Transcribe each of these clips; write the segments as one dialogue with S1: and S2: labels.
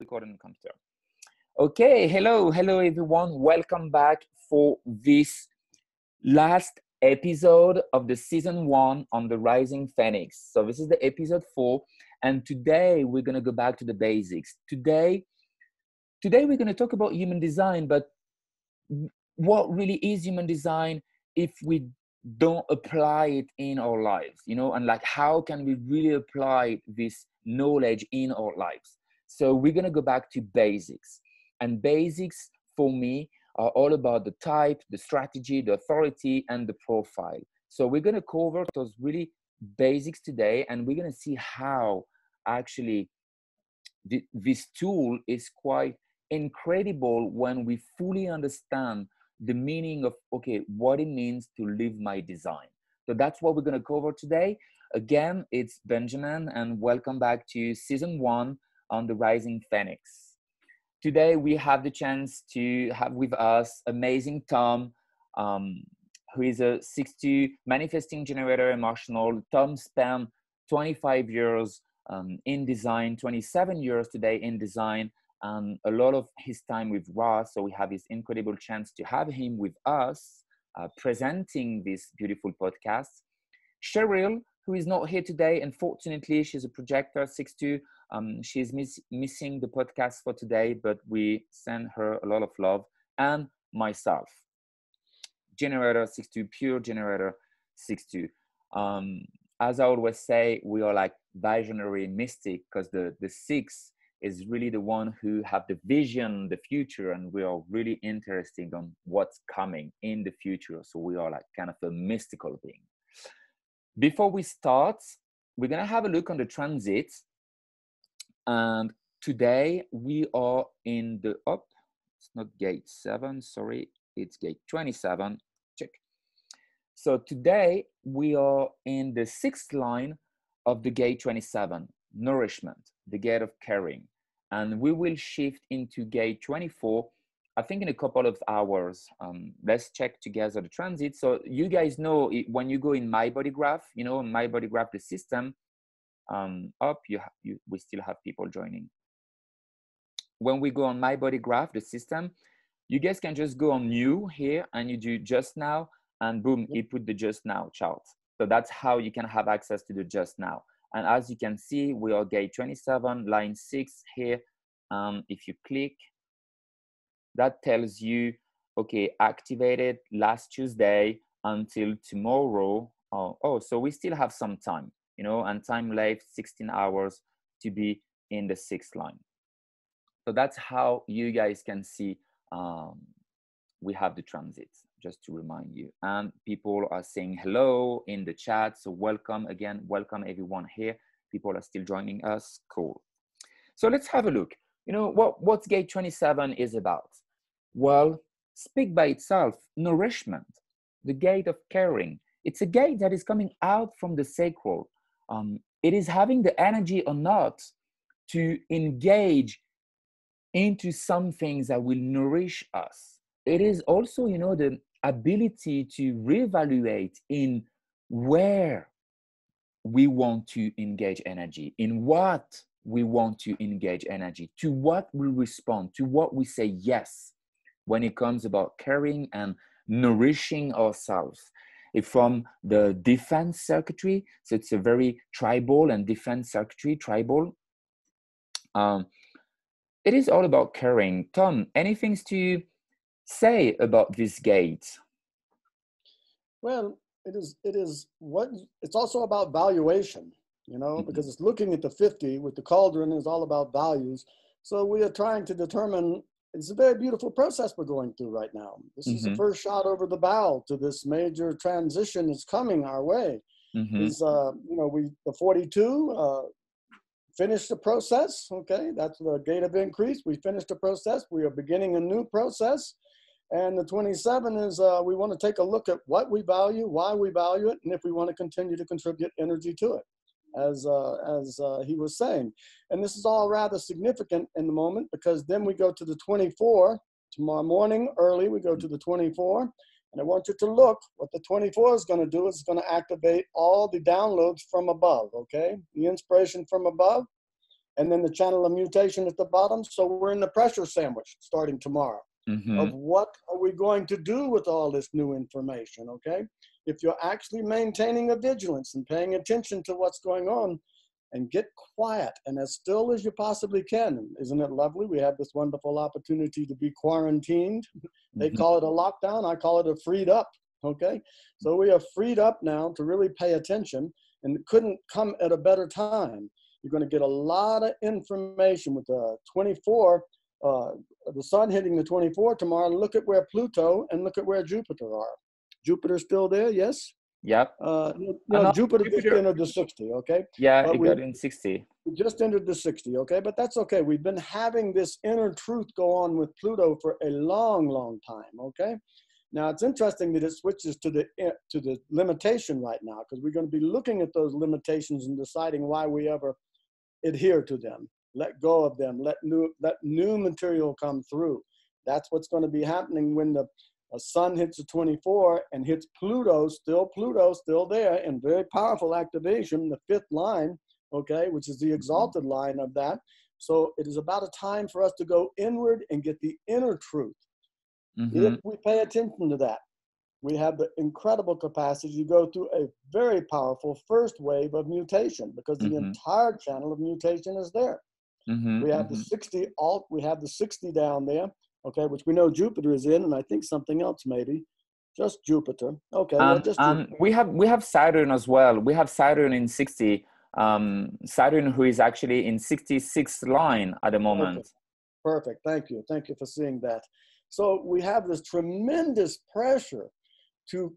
S1: Record on the computer. Okay, hello everyone. Welcome back for this last episode of the season 1 on the Rising Phoenix. So this is the episode 4, and today we're gonna go back to the basics. Today we're gonna talk about human design, but what really is human design if we don't apply it in our lives, and like how can we really apply this knowledge in our lives? So we're going to go back to basics, and basics for me are all about the type, the strategy, the authority, and the profile. So we're going to cover those really basics today, and we're going to see how actually this tool is quite incredible when we fully understand the meaning of, okay, what it means to live my design. So that's what we're going to cover today. Again, it's Benjamin, and welcome back to season 1 on the Rising Phoenix. Today, we have the chance to have with us amazing Tom, who is a 6-2 manifesting generator emotional. Tom spent 25 years in design, 27 years today in design, a lot of his time with Ra. So we have this incredible chance to have him with us presenting this beautiful podcast. Cheryl, who is not here today, unfortunately, she's a projector 6-2. She's missing the podcast for today, but we send her a lot of love. And myself, generator 6-2, pure generator 6-2. As I always say, we are like visionary mystic, because the 6 is really the one who have the vision, the future, and we are really interested on what's coming in the future. So we are like kind of a mystical being. Before we start, we're gonna have a look on the transit. And today we are in the, it's not gate 7, sorry, it's gate 27, check. So today we are in the 6th line of the gate 27, nourishment, the gate of caring. And we will shift into gate 24, I think in a couple of hours. Let's check together the transit. So you guys know when you go in My Body Graph, in My Body Graph, the system, we still have people joining. When we go on My Body Graph, the system, you guys can just go on new here and you do just now, and boom, it put the just now chart. So that's how you can have access to the just now. And as you can see, we are gate 27, line 6 here. If you click, that tells you, okay, activated last Tuesday until tomorrow. So we still have some time, and time left 16 hours to be in the 6th line. So that's how you guys can see we have the transits, just to remind you. And people are saying hello in the chat. So welcome again, welcome everyone here. People are still joining us, cool. So let's have a look. What's gate 27 is about? Well, speak by itself, nourishment, the gate of caring. It's a gate that is coming out from the sacral. It is having the energy or not to engage into some things that will nourish us. It is also, the ability to reevaluate in where we want to engage energy, in what we want to engage energy, to what we respond, to what we say yes when it comes about caring and nourishing ourselves. From the defense circuitry, so it's a very tribal and defense circuitry, tribal. It is all about caring. Tom, anything to say about this gate?
S2: Well, it's also about valuation, because it's looking at the 50 with the cauldron is all about values. So we are trying to determine, it's a very beautiful process we're going through right now. This is the first shot over the bow to this major transition is coming our way. The 42 finished the process. Okay, that's the gate of increase. We finished the process. We are beginning a new process. And the 27 is we want to take a look at what we value, why we value it, and if we want to continue to contribute energy to it, as he was saying. And this is all rather significant in the moment, because then we go to the 24. Tomorrow morning early, we go to the 24. And I want you to look, what the 24 is going to do is it's going to activate all the downloads from above, okay? The inspiration from above. and then the channel of mutation at the bottom. So we're in the pressure sandwich starting tomorrow of what are we going to do with all this new information, okay? If you're actually maintaining a vigilance and paying attention to what's going on, and get quiet and as still as you possibly can. Isn't it lovely? We have this wonderful opportunity to be quarantined. They call it a lockdown. I call it a freed up, okay? So we are freed up now to really pay attention, and it couldn't come at a better time. You're going to get a lot of information with the 24, the sun hitting the 24 tomorrow. Look at where Pluto and look at where Jupiter are. Jupiter's still there, yes?
S1: Yep.
S2: No, Jupiter just entered the 60, okay?
S1: Yeah,
S2: but
S1: it got in 60.
S2: We just entered the 60, okay? But that's okay. We've been having this inner truth go on with Pluto for a long, long time, okay? Now, it's interesting that it switches to the limitation right now, because we're going to be looking at those limitations and deciding why we ever adhere to them, let go of them, let new material come through. That's what's going to be happening when the sun hits the 24 and hits Pluto still there, and very powerful activation, the 5th line, okay, which is the exalted line of that. So it is about a time for us to go inward and get the inner truth. If we pay attention to that, we have the incredible capacity to go through a very powerful first wave of mutation, because the entire channel of mutation is there. We have the 60 alt, we have the 60 down there, okay, which we know Jupiter is in, and I think something else maybe, just Jupiter. Okay, just Jupiter.
S1: We have Saturn as well. We have Saturn in 60. Saturn, who is actually in 66th line at the moment.
S2: Okay. Perfect. Thank you for seeing that. So we have this tremendous pressure to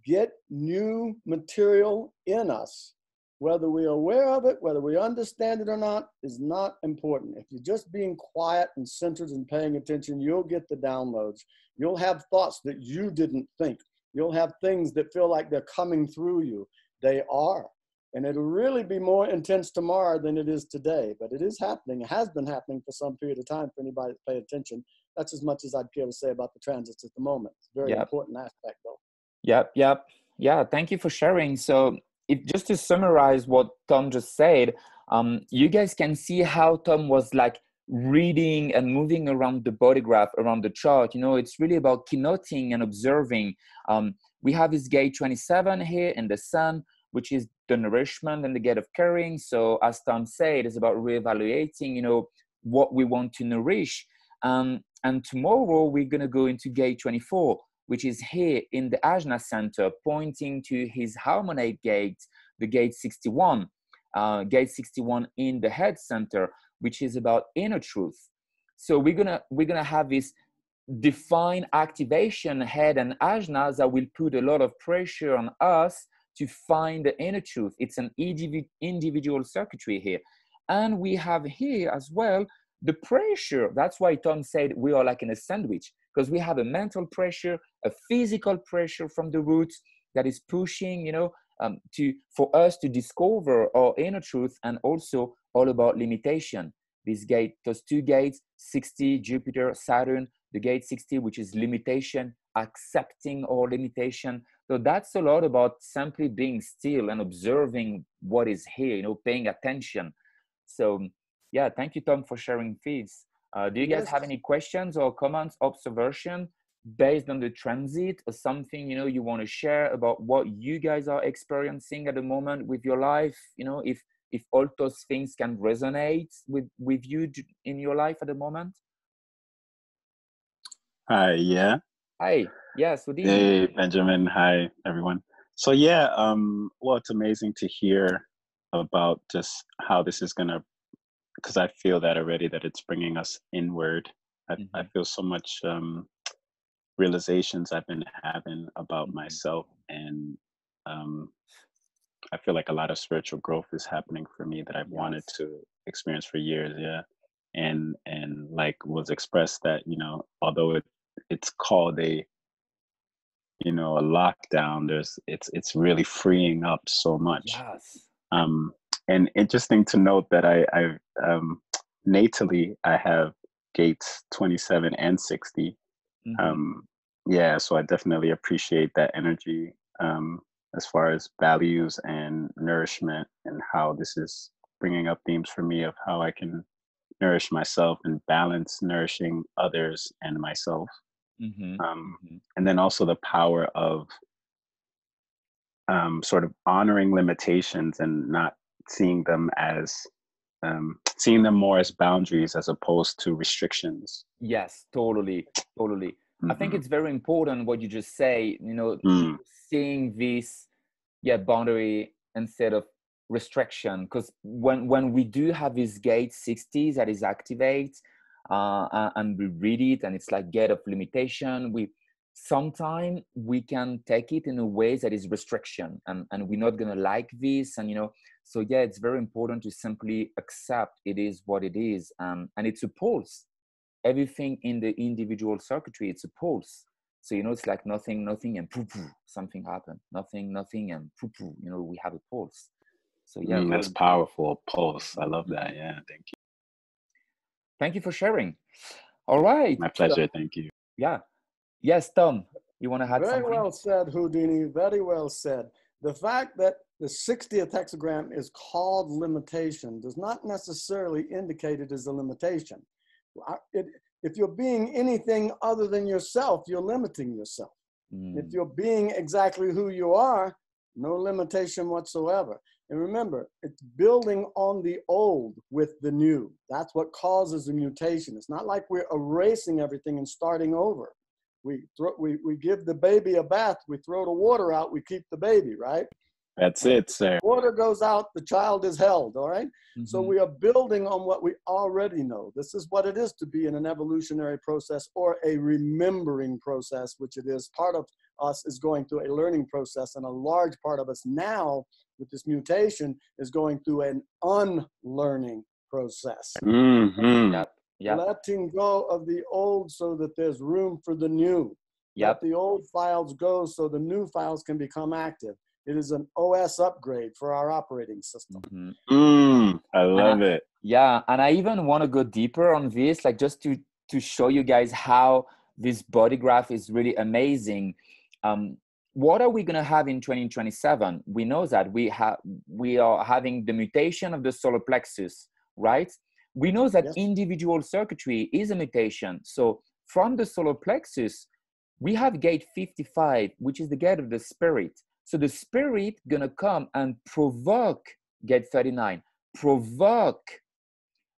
S2: get new material in us. Whether we're aware of it, whether we understand it or not, is not important. If you're just being quiet and centered and paying attention, you'll get the downloads. You'll have thoughts that you didn't think. You'll have things that feel like they're coming through you. They are. And it'll really be more intense tomorrow than it is today. But it is happening. It has been happening for some period of time for anybody to pay attention. That's as much as I'd care to say about the transits at the moment. It's a very important aspect, though.
S1: Yep. Yeah, thank you for sharing. So just to summarize what Tom just said, you guys can see how Tom was like reading and moving around the body graph, around the chart. You know, it's really about keynoting and observing. We have this gate 27 here in the sun, which is the nourishment and the gate of caring. So as Tom said, it's about reevaluating, you know, what we want to nourish. And tomorrow we're going to go into gate 24, which is here in the Ajna center, pointing to his harmonic gate, the gate 61. Gate 61 in the head center, which is about inner truth. So we're gonna have this defined activation head and ajnas that will put a lot of pressure on us to find the inner truth. It's an individual circuitry here. And we have here as well the pressure. That's why Tom said we are like in a sandwich, because we have a mental pressure, a physical pressure from the roots that is pushing, you know, for us to discover our inner truth, and also all about limitation. This gate, those two gates, 60, Jupiter, Saturn, the gate 60, which is limitation, accepting our limitation. So that's a lot about simply being still and observing what is here, you know, paying attention. So yeah, thank you, Tom, for sharing feeds. Do you guys have any questions or comments, observation based on the transit, or something, you know, you want to share about what you guys are experiencing at the moment with your life? You know, if all those things can resonate with you in your life at the moment.
S3: Hi, yeah.
S1: Hi, yes, good evening.
S3: Hey, Benjamin. Hi, everyone. So yeah, well, it's amazing to hear about just how this is gonna, because I feel that already, that it's bringing us inward. I feel so much realizations I've been having about myself, and I feel like a lot of spiritual growth is happening for me that I've wanted to experience for years. Yeah. And like was expressed that, you know, although it's called a, you know, a lockdown, it's really freeing up so much.
S1: Yes.
S3: And interesting to note that I natally I have gates 27 and 60. Yeah, so I definitely appreciate that energy as far as values and nourishment, and how this is bringing up themes for me of how I can nourish myself and balance nourishing others and myself. And then also the power of sort of honoring limitations and not seeing them as seeing them more as boundaries as opposed to restrictions.
S1: Yes, totally. I think it's very important what you just say, seeing this boundary instead of restriction, because when we do have this gate 60 that is activate and we read it and it's like gate of limitation, sometimes we can take it in a way that is restriction, and we're not gonna like this, and so it's very important to simply accept it is what it is, and it's a pulse. Everything in the individual circuitry, it's a pulse. So it's like nothing and poo something happened, nothing and poo we have a pulse. So
S3: that's powerful. Pulse, I love that.
S1: Thank you for sharing. All right,
S3: my pleasure. Thank you.
S1: Yes, Tom, you want to add something?
S2: Very well said, Houdini. Very well said. The fact that the 60th hexagram is called limitation does not necessarily indicate it is a limitation. If you're being anything other than yourself, you're limiting yourself. If you're being exactly who you are, no limitation whatsoever. And remember, it's building on the old with the new. That's what causes a mutation. It's not like we're erasing everything and starting over. We give the baby a bath, we throw the water out, we keep the baby, right?
S3: That's it, sir.
S2: Water goes out, the child is held, all right? So we are building on what we already know. This is what it is to be in an evolutionary process or a remembering process, which it is. Part of us is going through a learning process, and a large part of us now with this mutation is going through an unlearning process. Letting go of the old so that there's room for the new. Let the old files go so the new files can become active. It is an OS upgrade for our operating system.
S3: I love it.
S1: Yeah, and I even want to go deeper on this, like just to show you guys how this body graph is really amazing. What are we going to have in 2027? We know that we are having the mutation of the solar plexus, right? We know that individual circuitry is a mutation. So from the solar plexus, we have gate 55, which is the gate of the spirit. So the spirit gonna come and provoke gate 39, provoke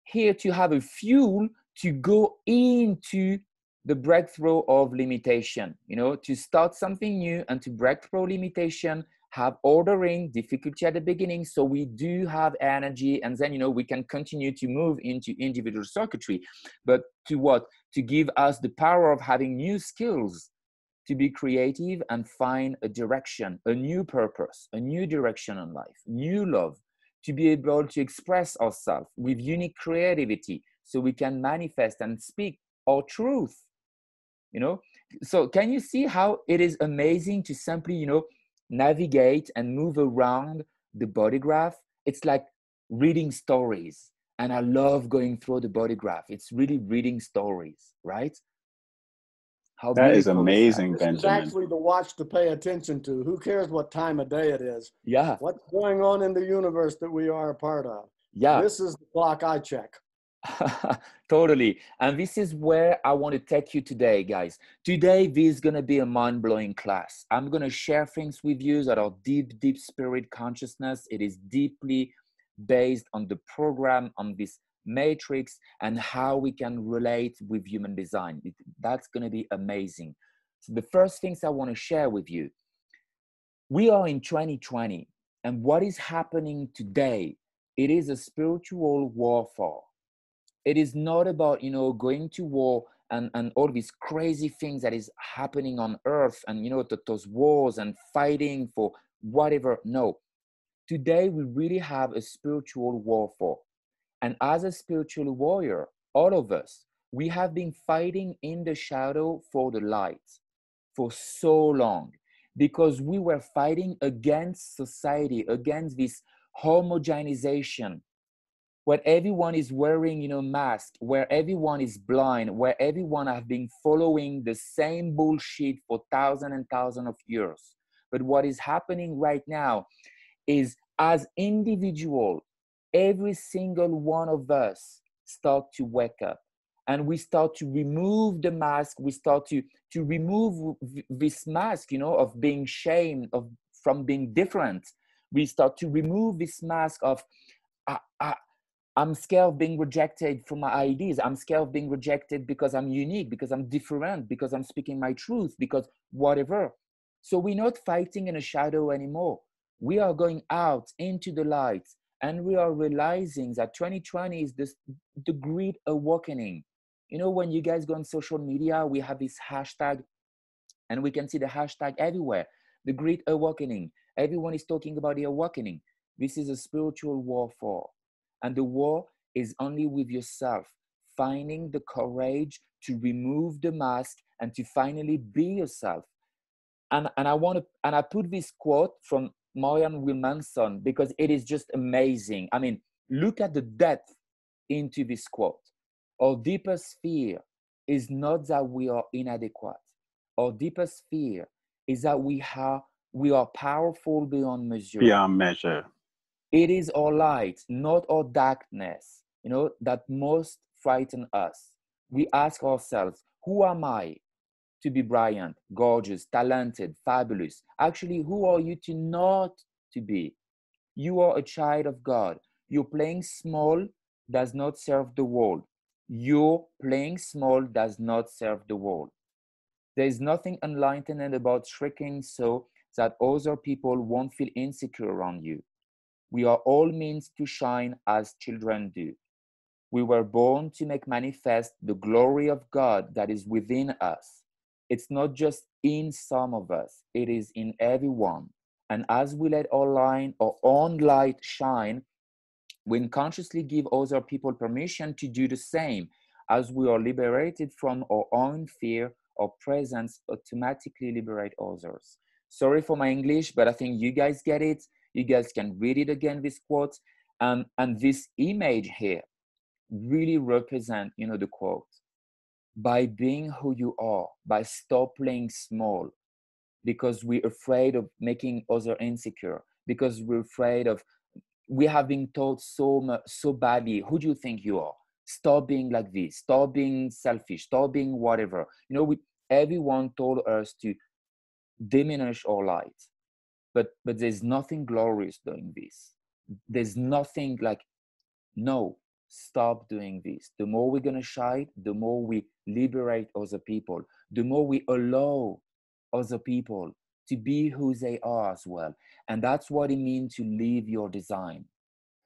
S1: here to have a fuel to go into the breakthrough of limitation, to start something new and to break through limitation, have ordering, difficulty at the beginning. So we do have energy, and then, we can continue to move into individual circuitry, but to what? To give us the power of having new skills, to be creative and find a direction, a new purpose, a new direction in life, new love, to be able to express ourselves with unique creativity so we can manifest and speak our truth, So can you see how it is amazing to simply, navigate and move around the body graph? It's like reading stories. And I love going through the body graph. It's really reading stories, right? How
S3: that is amazing,
S2: this
S3: Benjamin.
S2: is actually the watch to pay attention to. Who cares what time of day it is?
S1: Yeah.
S2: What's going on in the universe that we are a part of?
S1: Yeah.
S2: This is the clock I check.
S1: Totally. And this is where I want to take you today, guys. Today, this is going to be a mind-blowing class. I'm going to share things with you that are deep, deep spirit consciousness. It is deeply based on the program, on this matrix, and how we can relate with human design. That's going to be amazing. So the first things I want to share with you, we are in 2020, and what is happening today, it is a spiritual warfare. It is not about, going to war and all these crazy things that is happening on earth and, those wars and fighting for whatever. No, today we really have a spiritual warfare. And as a spiritual warrior, all of us, we have been fighting in the shadow for the light for so long, because we were fighting against society, against this homogenization, where everyone is wearing, masks, where everyone is blind, where everyone has been following the same bullshit for thousands and thousands of years. But what is happening right now is, as individual, every single one of us start to wake up, and we start to remove the mask. We start to remove this mask, you know, of being shamed, from being different. We start to remove this mask of I'm scared of being rejected for my ideas. I'm scared of being rejected because I'm unique, because I'm different, because I'm speaking my truth, because whatever. So we're not fighting in a shadow anymore. We are going out into the light, and we are realizing that 2020 is the great awakening. You know, when you guys go on social media, we have this hashtag, and we can see the hashtag everywhere, the great awakening. Everyone is talking about the awakening. This is a spiritual warfare. And the war is only with yourself, finding the courage to remove the mask and to finally be yourself. And I put this quote from Marianne Williamson because it is just amazing. I mean, look at the depth into this quote. Our deepest fear is not that we are inadequate. Our deepest fear is that we are powerful beyond measure.
S3: Beyond measure.
S1: It is our light, not our darkness, you know, that most frighten us. We ask ourselves, who am I to be brilliant, gorgeous, talented, fabulous? Actually, who are you to not to be? You are a child of God. Your playing small does not serve the world. Your playing small does not serve the world. There is nothing enlightened about shrinking so that other people won't feel insecure around you. We are all meant to shine as children do. We were born to make manifest the glory of God that is within us. It's not just in some of us, it is in everyone. And as we let our own light shine, we unconsciously give other people permission to do the same. As we are liberated from our own fear, our presence automatically liberate others. Sorry for my English, but I think you guys get it. You guys can read it again, this quote. And this image here really represent, you know, the quote. By being who you are, by stop playing small, because we're afraid of making others insecure, because we're afraid of, we have been taught so badly, who do you think you are? Stop being like this, stop being selfish, stop being whatever. You know, everyone told us to diminish our light. But there's nothing glorious doing this. There's nothing like, no, stop doing this. The more we're going to shine, the more we liberate other people, the more we allow other people to be who they are as well. And that's what it means to live your design.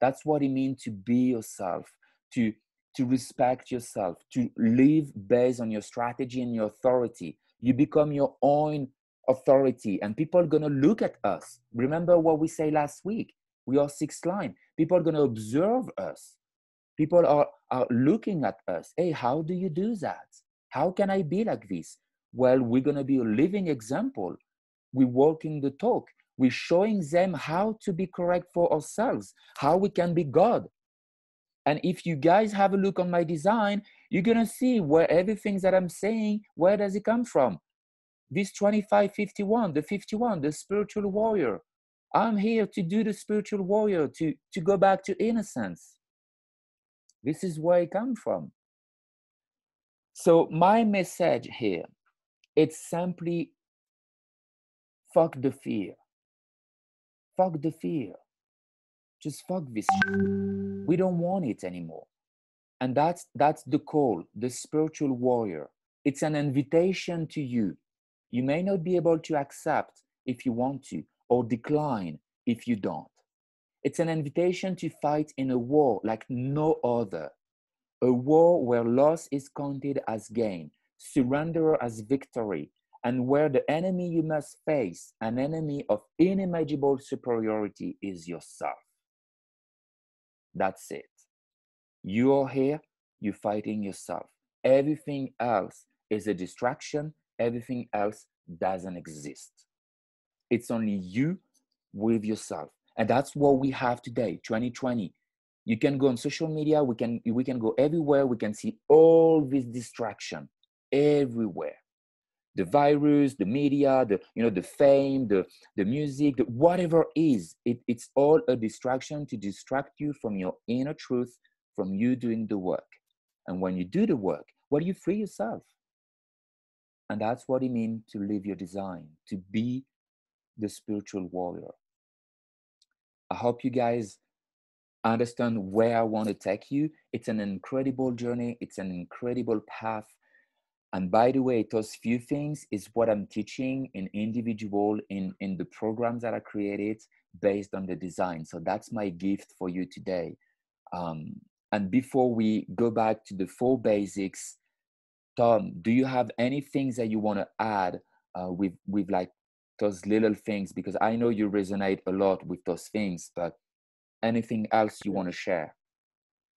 S1: That's what it means to be yourself, to respect yourself, to live based on your strategy and your authority. You become your own authority, and people are going to look at us. Remember what we say last week? We are sixth line. People are going to observe us. People are looking at us. Hey, how do you do that? How can I be like this? Well, we're going to be a living example. We're walking the talk. We're showing them how to be correct for ourselves, how we can be God. And if you guys have a look on my design, you're going to see where everything that I'm saying, where does it come from? This 2551, the 51, the spiritual warrior. I'm here to do the spiritual warrior, to go back to innocence. This is where it comes from. So my message here, it's simply fuck the fear. Fuck the fear. Just fuck this shit. We don't want it anymore. And that's the call, the spiritual warrior. It's an invitation to you. You may not be able to accept if you want to, or decline if you don't. It's an invitation to fight in a war like no other. A war where loss is counted as gain, surrender as victory, and where the enemy you must face, an enemy of unimaginable superiority, is yourself. That's it. You are here, you're fighting yourself. Everything else is a distraction. Everything else doesn't exist. It's only you with yourself. And that's what we have today, 2020. You can go on social media, we can go everywhere, we can see all this distraction everywhere. the virus, the media, the fame, the music, whatever is, it's all a distraction to distract you from your inner truth, from you doing the work. And when you do the work, well, you free yourself. And that's what it means to live your design, to be the spiritual warrior. I hope you guys understand where I want to take you. It's an incredible journey. It's an incredible path. And by the way, those few things is what I'm teaching in individual, in the programs that I created based on the design. So that's my gift for you today. And before we go back to the 4 basics, Tom, do you have any things that you want to add with like those little things? Because I know you resonate a lot with those things, but anything else you want to share?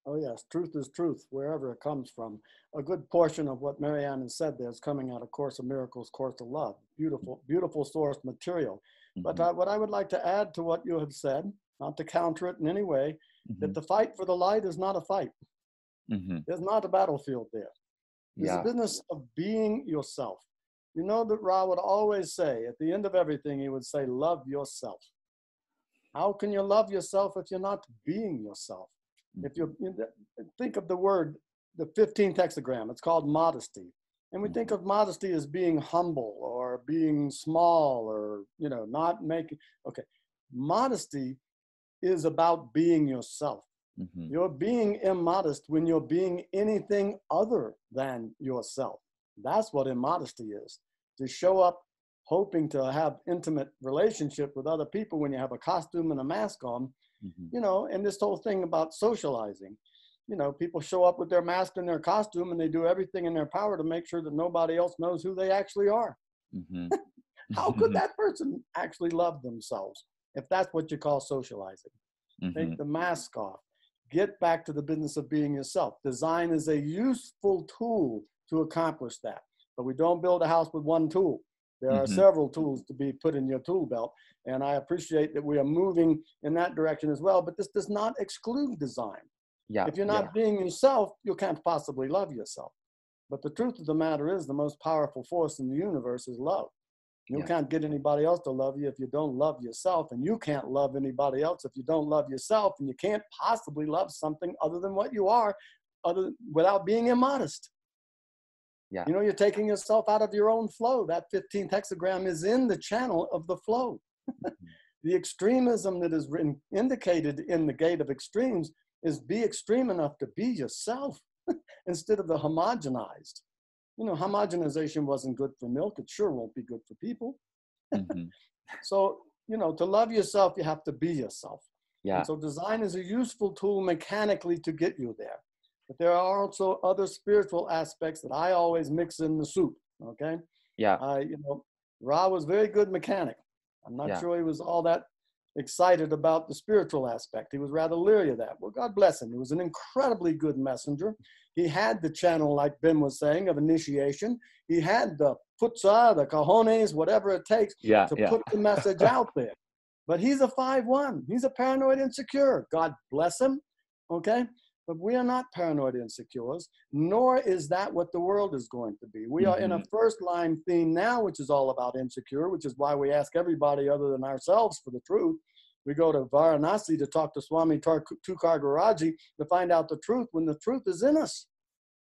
S2: Oh yes, truth is truth, wherever it comes from. A good portion of what Marianne has said there is coming out of Course of Miracles, Course of Love. Beautiful, beautiful source material. But what I would like to add to what you have said, not to counter it in any way, that the fight for the light is not a fight. There's not a battlefield there. It's a business of being yourself. You know that Ra would always say, at the end of everything, he would say, love yourself. How can you love yourself if you're not being yourself? If you think of the word, the 15th hexagram, it's called modesty. And we think of modesty as being humble or being small or, not making, okay. Modesty is about being yourself. You're being immodest when you're being anything other than yourself. That's what immodesty is. To show up hoping to have intimate relationship with other people when you have a costume and a mask on, and this whole thing about socializing. People show up with their mask and their costume and they do everything in their power to make sure that nobody else knows who they actually are. How could that person actually love themselves if that's what you call socializing? Take the mask off. Get back to the business of being yourself. Design is a useful tool to accomplish that. But we don't build a house with one tool. There are several tools to be put in your tool belt. And I appreciate that we are moving in that direction as well. But this does not exclude design. If you're not being yourself, you can't possibly love yourself. But the truth of the matter is the most powerful force in the universe is love. You can't get anybody else to love you if you don't love yourself. And you can't love anybody else if you don't love yourself. And you can't possibly love something other than what you are, without being immodest. You're taking yourself out of your own flow. That 15th hexagram is in the channel of the flow. The extremism that is indicated in the gate of extremes is be extreme enough to be yourself instead of the homogenized. Homogenization wasn't good for milk. It sure won't be good for people. So, to love yourself, you have to be yourself. And so design is a useful tool mechanically to get you there. But there are also other spiritual aspects that I always mix in the soup, okay? Ra was a very good mechanic. I'm not sure he was all that excited about the spiritual aspect. He was rather leery of that. Well, God bless him. He was an incredibly good messenger. He had the channel, like Ben was saying, of initiation. He had the putza, the cojones, whatever it takes to put the message out there. But he's a 5-1. He's a paranoid insecure. God bless him, okay? But we are not paranoid insecures, nor is that what the world is going to be. We are in a first line theme now, which is all about insecure, which is why we ask everybody other than ourselves for the truth. We go to Varanasi to talk to Swami Tukargaraji to find out the truth when the truth is in us.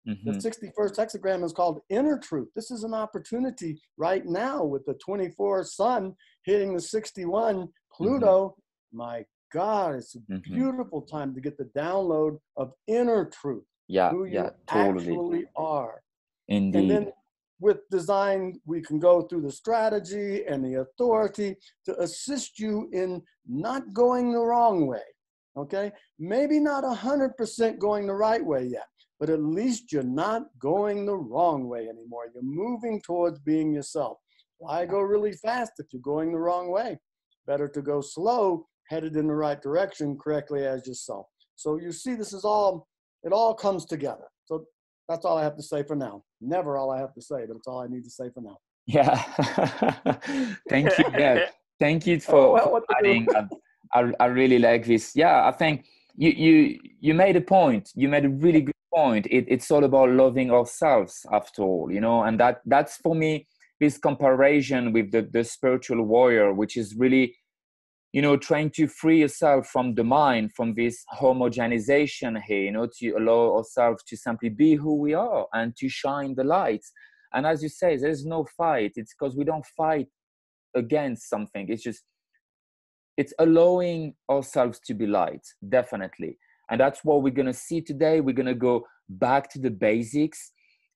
S2: The 61st hexagram is called inner truth. This is an opportunity right now with the 24 sun hitting the 61 Pluto. My God, it's a beautiful time to get the download of inner truth, who you actually are.
S1: Indeed.
S2: And then with design, we can go through the strategy and the authority to assist you in not going the wrong way, okay? Maybe not 100% going the right way yet, but at least you're not going the wrong way anymore. You're moving towards being yourself. Why go really fast if you're going the wrong way? Better to go slow, headed in the right direction, correctly as yourself. So you see, it all comes together. So that's all I have to say for now. Never all I have to say, but it's all I need to say for now.
S1: Thank you. Thank you for adding. I really like this. I think you made a point. You made a really good point. It's all about loving ourselves after all, and that's for me this comparison with the spiritual warrior, which is really, trying to free yourself from the mind, from this homogenization here, to allow ourselves to simply be who we are and to shine the lights. And as you say, there's no fight. It's because we don't fight against something. It's allowing ourselves to be light, definitely. And that's what we're going to see today. We're going to go back to the basics.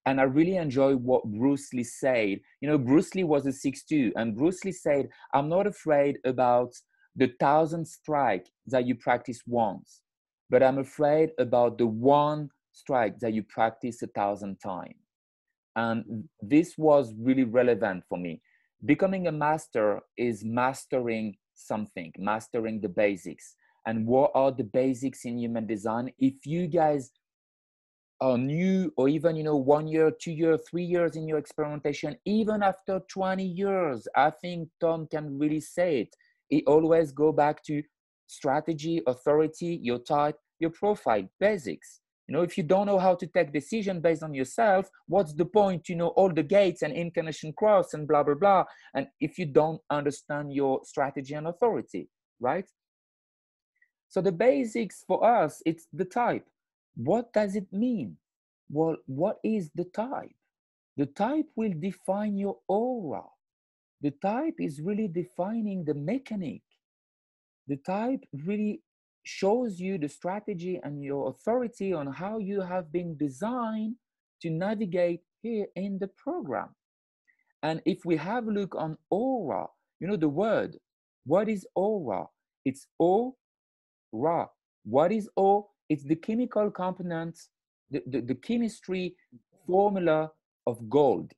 S1: And I really enjoy what Bruce Lee said. Bruce Lee was a 6'2", and Bruce Lee said, I'm not afraid about the 1,000 strike that you practice once, but I'm afraid about the one strike that you practice 1,000 times. And this was really relevant for me. Becoming a master is mastering something, mastering the basics. And what are the basics in human design? If you guys are new, or even 1 year, 2 years, 3 years in your experimentation, even after 20 years, I think Tom can really say it. It always go back to strategy, authority, your type, your profile, basics. If you don't know how to take decision based on yourself, what's the point to know all the gates and incarnation cross and blah, blah, blah, and if you don't understand your strategy and authority, right? So the basics for us, it's the type. What does it mean? Well, what is the type? The type will define your aura. The type is really defining the mechanic. The type really shows you the strategy and your authority on how you have been designed to navigate here in the program. And if we have a look on aura, the word, what is aura? It's O-Ra. What is O? It's the chemical component, the chemistry formula of gold.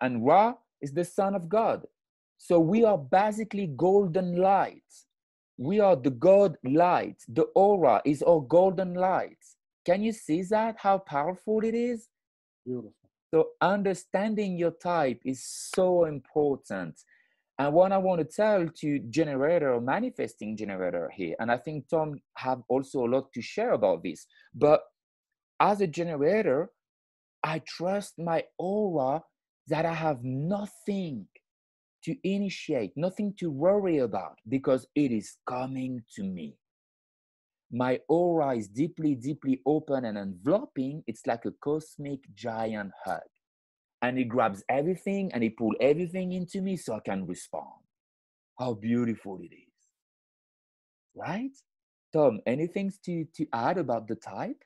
S1: And Ra is the son of God. So we are basically golden light. We are the God light. The aura is our golden light. Can you see that, how powerful it is?
S2: Beautiful.
S1: So understanding your type is so important. And what I want to tell to generator or manifesting generator here, and I think Tom have also a lot to share about this, but as a generator, I trust my aura that I have nothing to initiate, nothing to worry about, because it is coming to me. My aura is deeply, deeply open and enveloping. It's like a cosmic giant hug. And it grabs everything and it pulls everything into me so I can respond. How beautiful it is. Right? Tom, anything to add about the type?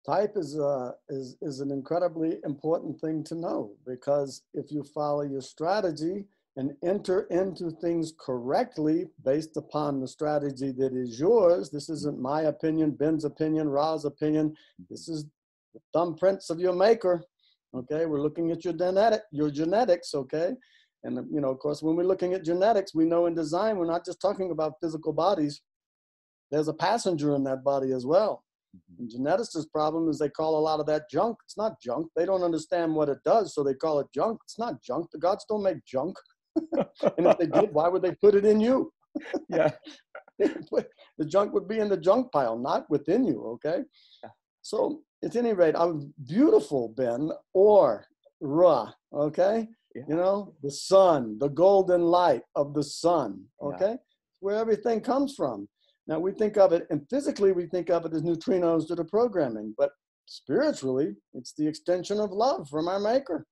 S2: Type is an incredibly important thing to know, because if you follow your strategy and enter into things correctly based upon the strategy that is yours, this isn't my opinion, Ben's opinion, Ra's opinion, this is the thumbprints of your maker, okay? We're looking at your genetics, okay? And, of course, when we're looking at genetics, we know in design, we're not just talking about physical bodies. There's a passenger in that body as well. And geneticists' problem is they call a lot of that junk. It's not junk. They don't understand what it does, so they call it junk. It's not junk. The gods don't make junk. And if they did, why would they put it in you?
S1: Yeah.
S2: The junk would be in the junk pile, not within you, okay?
S1: Yeah.
S2: So at any rate, I'm beautiful, Ben, or Ra, okay? Yeah. The sun, the golden light of the sun, okay? Yeah. Where everything comes from. Now we think of it, and physically we think of it as neutrinos that are programming, but spiritually, it's the extension of love from our maker.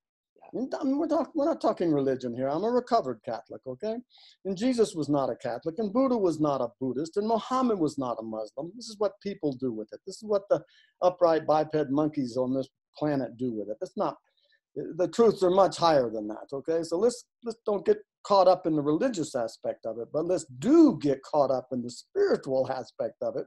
S2: Yeah. And we're not talking religion here. I'm a recovered Catholic, okay? And Jesus was not a Catholic, and Buddha was not a Buddhist, and Muhammad was not a Muslim. This is what people do with it. This is what the upright biped monkeys on this planet do with it. It's not, the truths are much higher than that, okay? So let's don't get caught up in the religious aspect of it, but let's get caught up in the spiritual aspect of it,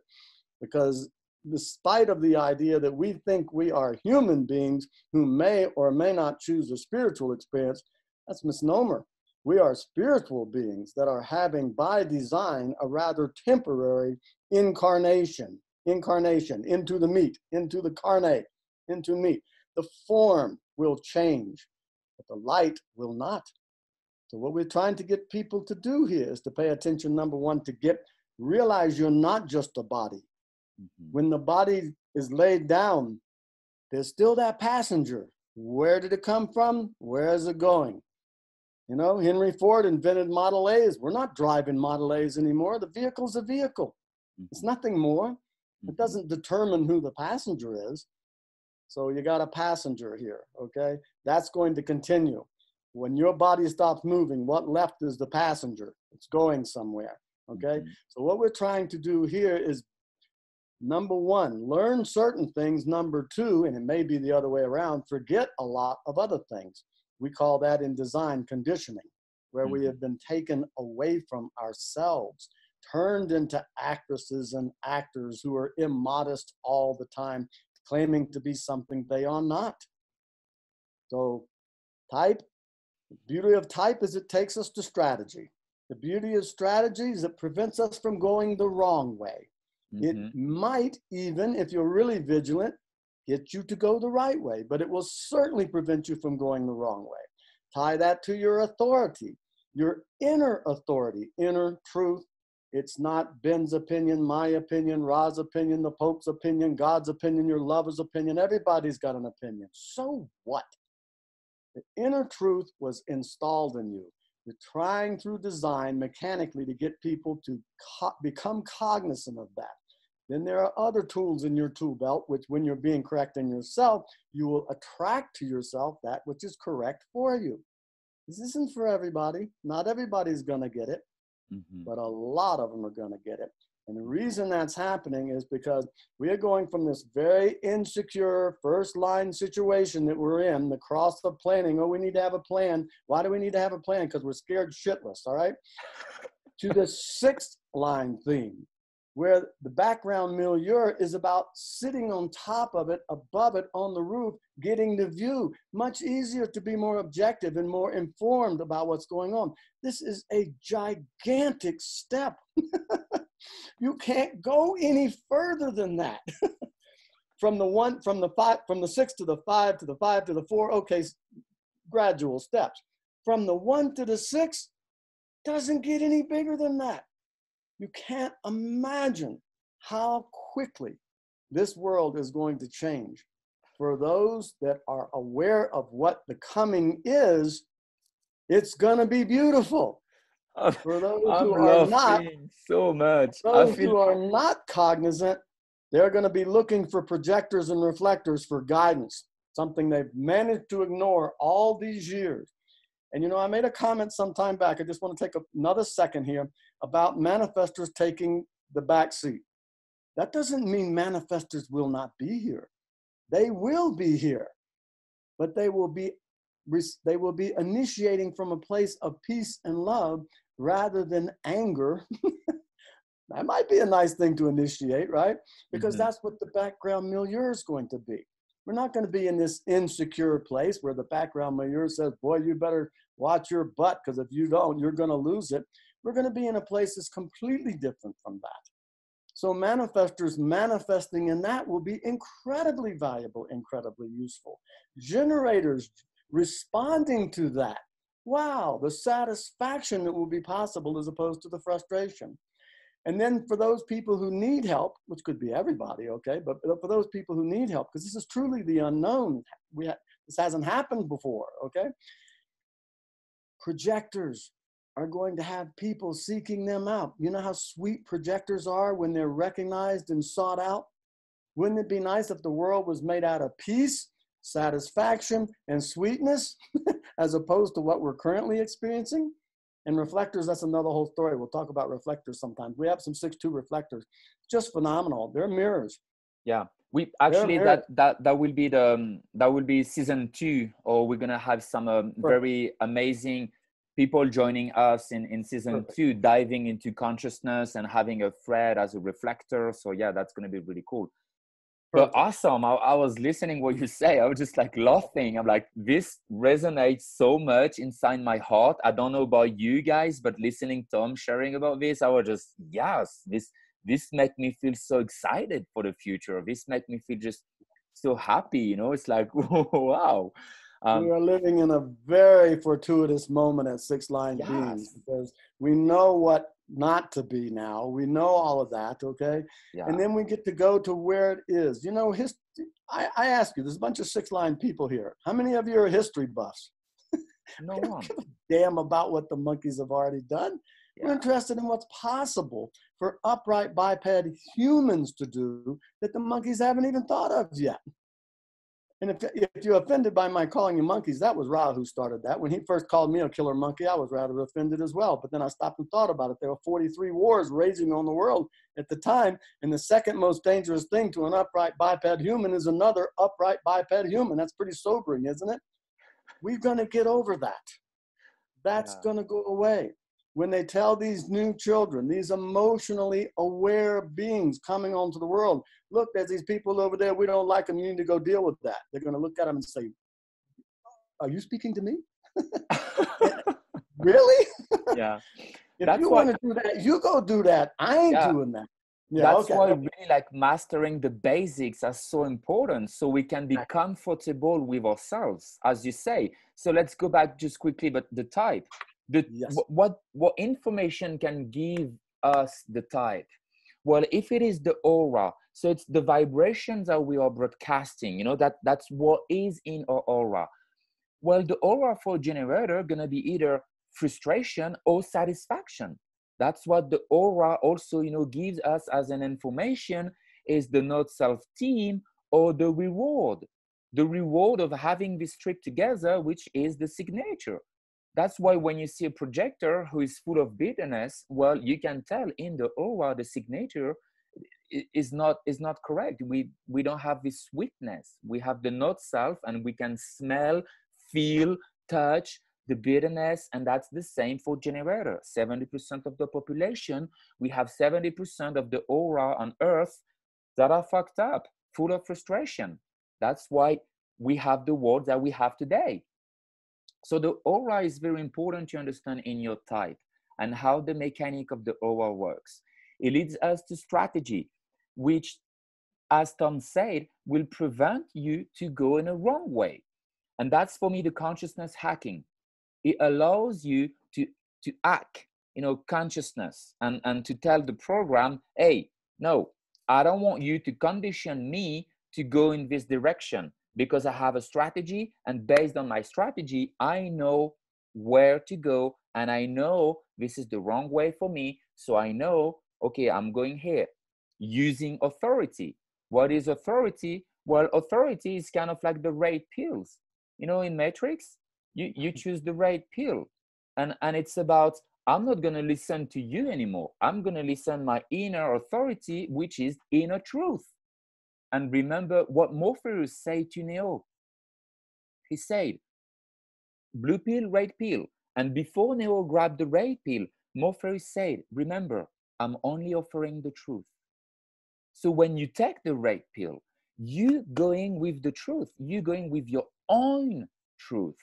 S2: because despite of the idea that we think we are human beings who may or may not choose a spiritual experience, that's misnomer. We are spiritual beings that are having, by design, a rather temporary incarnation into the meat, into the carne, into meat. The form will change, but the light will not. So what we're trying to get people to do here is to pay attention, number one, to realize you're not just a body. Mm-hmm. When the body is laid down, there's still that passenger Where did it come from? Where is it going? You know, Henry Ford invented Model A's. We're not driving Model A's anymore. The vehicle's a vehicle. It's nothing more. It doesn't determine who the passenger is. So you got a passenger here, okay? That's going to continue. When your body stops moving, what left is the passenger. It's going somewhere, okay? So what we're trying to do here is, number one, learn certain things. Number two, and it may be the other way around, forget a lot of other things. We call that in design conditioning, where we have been taken away from ourselves, turned into actresses and actors who are immodest all the time, claiming to be something they are not. So type, the beauty of type is it takes us to strategy. The beauty of strategy is it prevents us from going the wrong way. It might even, if you're really vigilant, get you to go the right way, but it will certainly prevent you from going the wrong way. Tie that to your authority, your inner authority, inner truth. It's not Ben's opinion, my opinion, Ra's opinion, the Pope's opinion, God's opinion, your lover's opinion. Everybody's got an opinion. So what? The inner truth was installed in you. You're trying through design mechanically to get people to become cognizant of that. Then there are other tools in your tool belt, which when you're being correct in yourself, you will attract to yourself that which is correct for you. This isn't for everybody. Not everybody's going to get it, but a lot of them are going to get it. And the reason that's happening is because we are going from this very insecure first line situation that we're in, the cross of planning. Oh, we need to have a plan. Why do we need to have a plan? Because we're scared shitless, all right? To the sixth line theme, where the background milieu is about sitting on top of it, above it, on the roof, getting the view. Much easier to be more objective and more informed about what's going on. This is a gigantic step. You can't go any further than that. From the 6 to the 5 to the 5 to the 4, okay, gradual steps. From the 1 to the 6, doesn't get any bigger than that. You can't imagine how quickly this world is going to change. For those that are aware of what the coming is, it's going to be beautiful. For those who are not,
S1: so much.
S2: Those who are not cognizant, they're going to be looking for projectors and reflectors for guidance, something they've managed to ignore all these years. And you know, I made a comment some time back. I just want to take another second here about manifestors taking the back seat. That doesn't mean manifestors will not be here. They will be here, but they will be initiating from a place of peace and love rather than anger. That might be a nice thing to initiate, right? Because that's what the background milieu is going to be. We're not going to be in this insecure place where the background milieu says, boy, you better watch your butt, because if you don't, you're going to lose it. We're going to be in a place that's completely different from that. So manifestors manifesting in that will be incredibly valuable, incredibly useful. Generators responding to that. Wow, the satisfaction that will be possible as opposed to the frustration. And then for those people who need help, which could be everybody, okay, but for those people who need help, because this is truly the unknown, this hasn't happened before, okay? Projectors are going to have people seeking them out. You know how sweet projectors are when they're recognized and sought out? Wouldn't it be nice if the world was made out of peace, satisfaction, and sweetness, as opposed to what we're currently experiencing? And reflectors, that's another whole story. We'll talk about reflectors sometimes. We have some 6-2 reflectors, just phenomenal. They're mirrors.
S1: Yeah, we actually that will be season 2, or we're gonna have some very amazing people joining us in season 2, diving into consciousness and having a thread as a reflector. So yeah, that's gonna be really cool. But awesome. I was listening what you say. I was just like laughing. I'm like, this resonates so much inside my heart. I don't know about you guys, but listening Tom sharing about this, I was just, yes, this made me feel so excited for the future. This made me feel just so happy. You know, it's like, wow.
S2: We are living in a very fortuitous moment at 6 line beings, because we know what not to be now. We know all of that, okay?
S1: Yeah.
S2: And then we get to go to where it is. You know, I ask you, there's a bunch of 6-line people here. How many of you are history buffs?
S1: No
S2: We don't
S1: one.
S2: give a damn about what the monkeys have already done.
S1: Yeah.
S2: We're interested in what's possible for upright biped humans to do that the monkeys haven't even thought of yet. And if you're offended by my calling you monkeys, that was Ra who started that. When he first called me a killer monkey, I was rather offended as well. But then I stopped and thought about it. There were 43 wars raging on the world at the time. And the second most dangerous thing to an upright biped human is another upright biped human. That's pretty sobering, isn't it? We're going to get over that. That's going to go away. When they tell these new children, these emotionally aware beings coming onto the world, look, there's these people over there, we don't like them, you need to go deal with that. They're going to look at them and say, are you speaking to me? Really?
S1: Yeah.
S2: If you want to do that, you go do that. I ain't doing that. Yeah,
S1: that's why really like mastering the basics are so important, so we can be comfortable with ourselves, as you say. So let's go back just quickly, but the type. What information can give us the type? Well, if it is the aura, so it's the vibrations that we are broadcasting, you know, that's what is in our aura. Well, the aura for a generator gonna be either frustration or satisfaction. That's what the aura also, you know, gives us as an information, is the not self team or the reward of having this trip together, which is the signature. That's why when you see a projector who is full of bitterness, well, you can tell in the aura, the signature is not correct. We don't have this sweetness. We have the not self, and we can smell, feel, touch the bitterness, and that's the same for generator. 70% of the population, we have 70% of the aura on Earth that are fucked up, full of frustration. That's why we have the world that we have today. So the aura is very important to understand in your type and how the mechanic of the aura works. It leads us to strategy, which, as Tom said, will prevent you to go in a wrong way. And that's for me the consciousness hacking. It allows you to hack, you know, consciousness and to tell the program, hey, no, I don't want you to condition me to go in this direction, because I have a strategy, and based on my strategy, I know where to go, and I know this is the wrong way for me. So I know, okay, I'm going here. Using authority. What is authority? Well, authority is kind of like the red pills. You know, in Matrix, you choose the red pill. And it's about, I'm not going to listen to you anymore. I'm going to listen my inner authority, which is inner truth. And remember what Morpheus said to Neo. He said, blue pill, red pill. And before Neo grabbed the red pill, Morpheus said, remember, I'm only offering the truth. So when you take the red pill, you going with the truth. You're going with your own truth.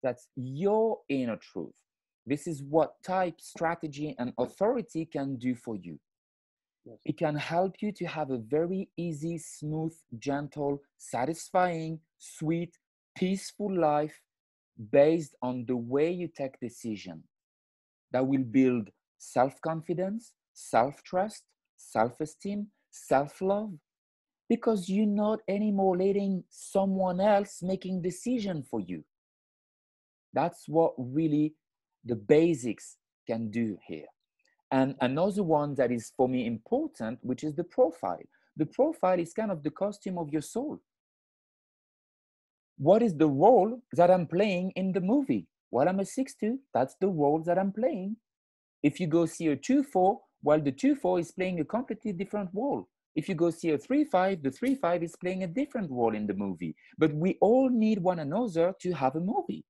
S1: That's your inner truth. This is what type, strategy, and authority can do for you. It can help you to have a very easy, smooth, gentle, satisfying, sweet, peaceful life based on the way you take decision that will build self-confidence, self-trust, self-esteem, self-love, because you're not anymore letting someone else making decision for you. That's what really the basics can do here. And another one that is for me important, which is the profile. The profile is kind of the costume of your soul. What is the role that I'm playing in the movie? Well, I'm a 6'2", that's the role that I'm playing. If you go see a 2'4", well, the 2'4" is playing a completely different role. If you go see a 3'5", the 3'5" is playing a different role in the movie. But we all need one another to have a movie.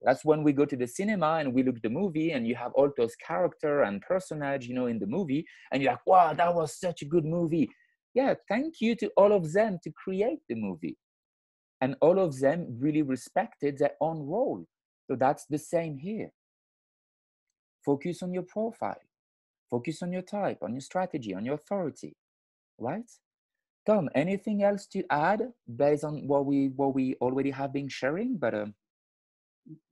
S1: That's when we go to the cinema and we look at the movie and you have all those character and personage, you know, in the movie, and you're like, wow, that was such a good movie. Yeah, thank you to all of them to create the movie. And all of them really respected their own role. So that's the same here. Focus on your profile. Focus on your type, on your strategy, on your authority, right? Tom, anything else to add based on what we already have been sharing? But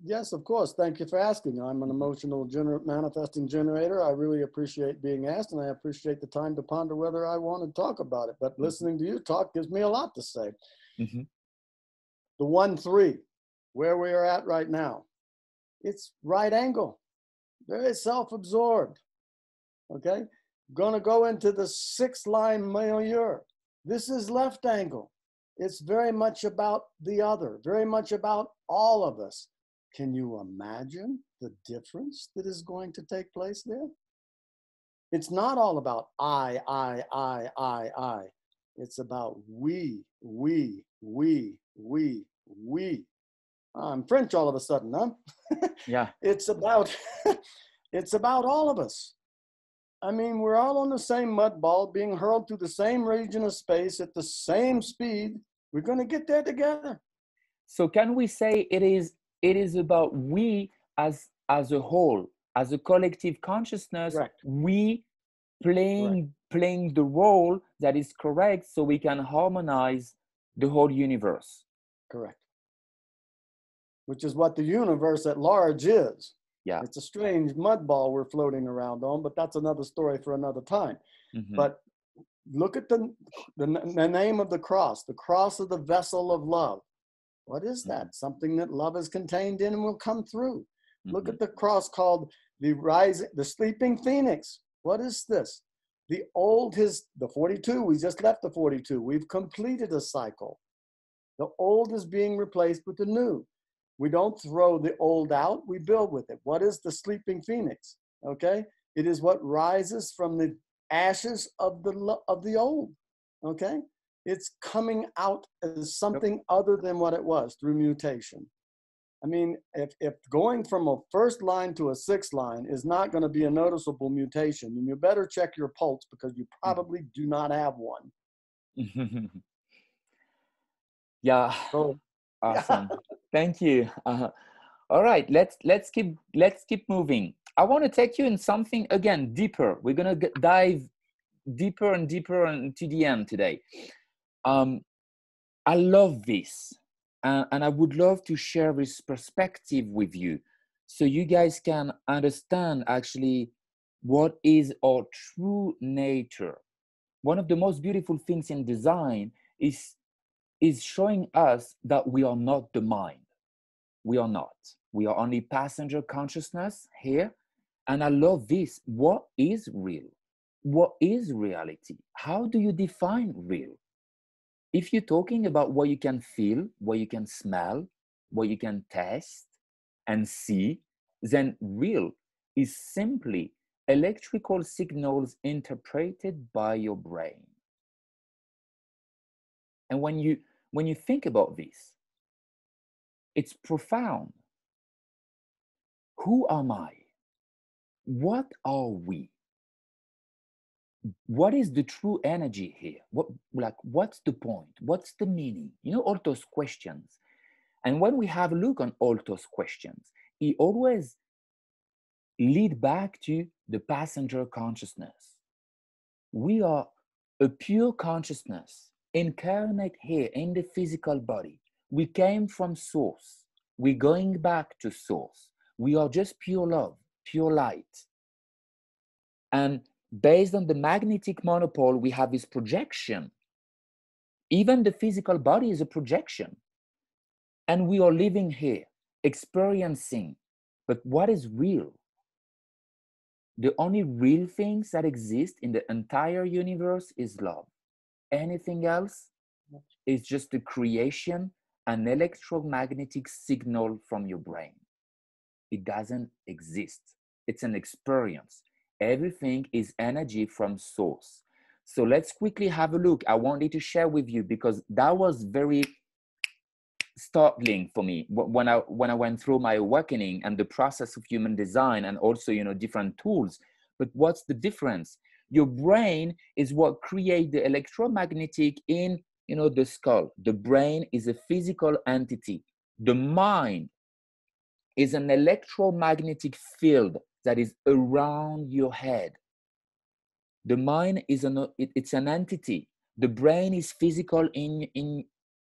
S2: Yes, of course. Thank you for asking. I'm an emotional manifesting generator. I really appreciate being asked, and I appreciate the time to ponder whether I want to talk about it. But listening to you talk gives me a lot to say.
S1: Mm-hmm.
S2: The 1-3, where we are at right now, it's right angle, very self-absorbed. Okay, going to go into the 6-line milieu. This is left angle. It's very much about the other, very much about all of us. Can you imagine the difference that is going to take place there? It's not all about I. It's about we. I'm French all of a sudden, huh?
S1: Yeah.
S2: It's about, it's about all of us. I mean, we're all on the same mud ball being hurled through the same region of space at the same speed. We're going to get there together.
S1: So can we say it is about we as a whole, as a collective consciousness,
S2: Correct.
S1: we playing the role that is correct so we can harmonize the whole universe.
S2: Correct. Which is what the universe at large is.
S1: Yeah.
S2: It's a strange mud ball we're floating around on, but that's another story for another time.
S1: Mm-hmm.
S2: But look at the name of the cross of the vessel of love. What is that?
S1: Mm-hmm.
S2: Something that love is contained in and will come through.
S1: Mm-hmm.
S2: Look at the cross called the sleeping phoenix. What is this? The old is the 42. We just left the 42. We've completed a cycle. The old is being replaced with the new. We don't throw the old out, we build with it. What is the sleeping phoenix? Okay? It is what rises from the ashes of the old. Okay? It's coming out as something other than what it was through mutation. I mean, if going from a 1st line to a 6th line is not going to be a noticeable mutation, then you better check your pulse because you probably do not have one.
S1: Yeah.
S2: So,
S1: Awesome. Thank you. All right, let's keep moving. I want to take you in something again deeper. We're gonna dive deeper and deeper into the end today. I love this, and I would love to share this perspective with you, so you guys can understand actually what is our true nature. One of the most beautiful things in design is showing us that we are not the mind. We are not. We are only passenger consciousness here. And I love this. What is real? What is reality? How do you define real? If you're talking about what you can feel, what you can smell, what you can taste and see, then real is simply electrical signals interpreted by your brain. And when you think about this, it's profound. Who am I? What are we? What is the true energy here? What's the point? What's the meaning? You know, all those questions. And when we have a look on all those questions, it always lead back to the passenger consciousness. We are a pure consciousness incarnate here in the physical body. We came from source. We're going back to source. We are just pure love, pure light. And based on the magnetic monopole, we have this projection. Even the physical body is a projection. And we are living here, experiencing. But what is real? The only real things that exist in the entire universe is love. Anything else is just a creation, an electromagnetic signal from your brain. It doesn't exist. It's an experience. Everything is energy from source. So let's quickly have a look. I wanted to share with you because that was very startling for me when I went through my awakening and the process of human design and also, you know, different tools. But what's the difference? Your brain is what creates the electromagnetic in, you know, the skull. The brain is a physical entity. The mind is an electromagnetic field that is around your head. The mind is it's an entity. The brain is physical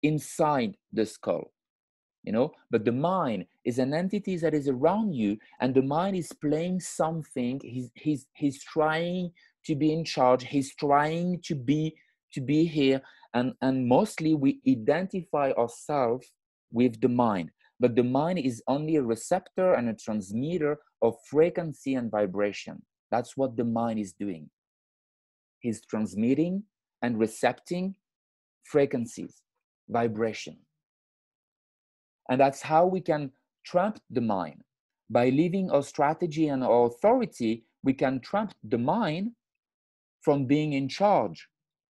S1: inside the skull. you know, but the mind is an entity that is around you, and the mind is playing something. He's trying to be in charge. He's trying to be here, and mostly we identify ourselves with the mind, but the mind is only a receptor and a transmitter of frequency and vibration. That's what the mind is doing. He's transmitting and recepting frequencies, vibration. And that's how we can trap the mind. By leaving our strategy and our authority, we can trap the mind from being in charge.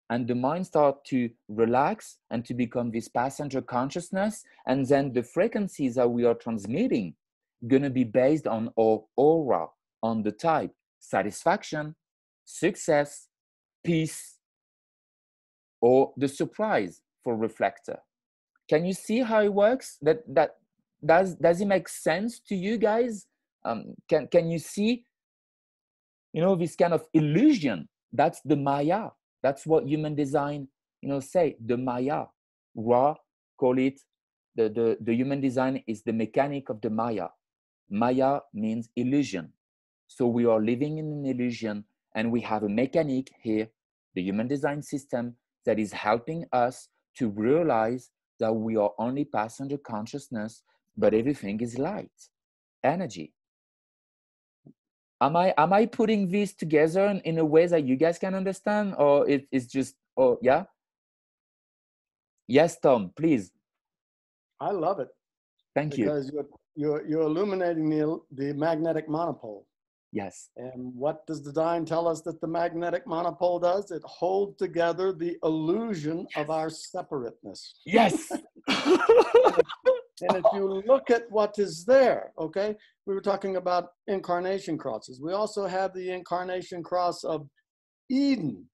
S1: And the mind starts to relax and to become this passenger consciousness. And then the frequencies that we are transmitting going to be based on our aura, on the type: satisfaction, success, peace, or the surprise for reflector. Can you see how it works? That does it make sense to you guys? Can you see, you know, this kind of illusion? That's the Maya. That's what human design, you know, say, the Maya. Ra call it the human design is the mechanic of the Maya. Maya means illusion. So we are living in an illusion, and we have a mechanic here, the human design system, that is helping us to realize that we are only passenger consciousness, but everything is light, energy. Am I putting this together in a way that you guys can understand, or it's just, oh yeah? Yes, Tom, please.
S2: I love it.
S1: Thank you.
S2: Because you're illuminating the magnetic monopole.
S1: Yes.
S2: And what does the design tell us that the magnetic monopole does? It holds together the illusion of our separateness.
S1: Yes.
S2: And if you look at what is there, okay, we were talking about incarnation crosses. We also have the incarnation cross of Eden.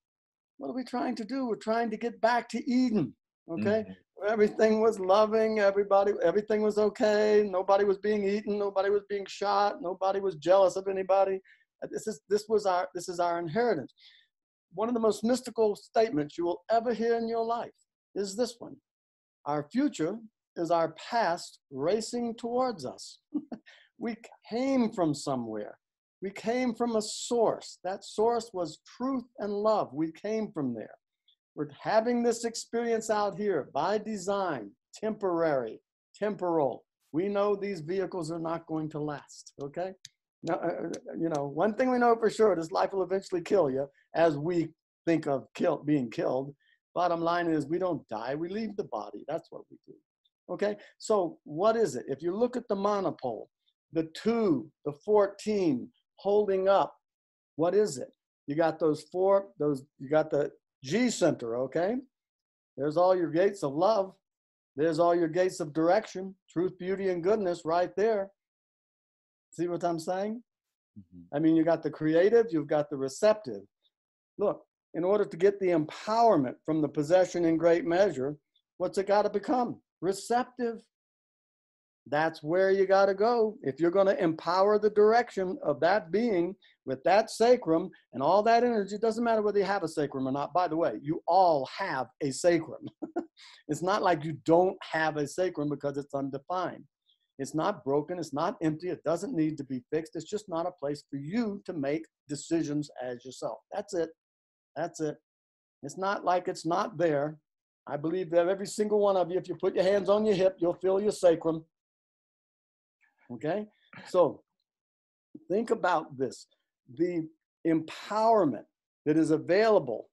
S2: What are we trying to do? We're trying to get back to Eden, okay? Mm-hmm. Everything was loving, everything was okay. Nobody was being eaten, nobody was being shot, nobody was jealous of anybody. This is our inheritance. One of the most mystical statements you will ever hear in your life is this one: our future is our past racing towards us. We came from somewhere. We came from a source. That source was truth and love. We came from there. We're having this experience out here by design, temporary, temporal. We know these vehicles are not going to last, okay? Now, you know, one thing we know for sure, this life will eventually kill you, as we think of being killed. Bottom line is, we don't die, we leave the body. That's what we do. Okay, so what is it? If you look at the monopole, the 2, the 14 holding up, what is it? You got you got the G center, okay? There's all your gates of love. There's all your gates of direction, truth, beauty, and goodness right there. See what I'm saying? Mm-hmm. I mean, you got the creative, you've got the receptive. Look, in order to get the empowerment from the possession in great measure, what's it got to become? Receptive. That's where you got to go. If you're going to empower the direction of that being with that sacrum and all that energy, it doesn't matter whether you have a sacrum or not. By the way, you all have a sacrum. It's not like you don't have a sacrum because it's undefined. It's not broken. It's not empty. It doesn't need to be fixed. It's just not a place for you to make decisions as yourself. That's it. That's it. It's not like it's not there. I believe that every single one of you, if you put your hands on your hip, you'll feel your sacrum. Okay? So think about this. The empowerment that is available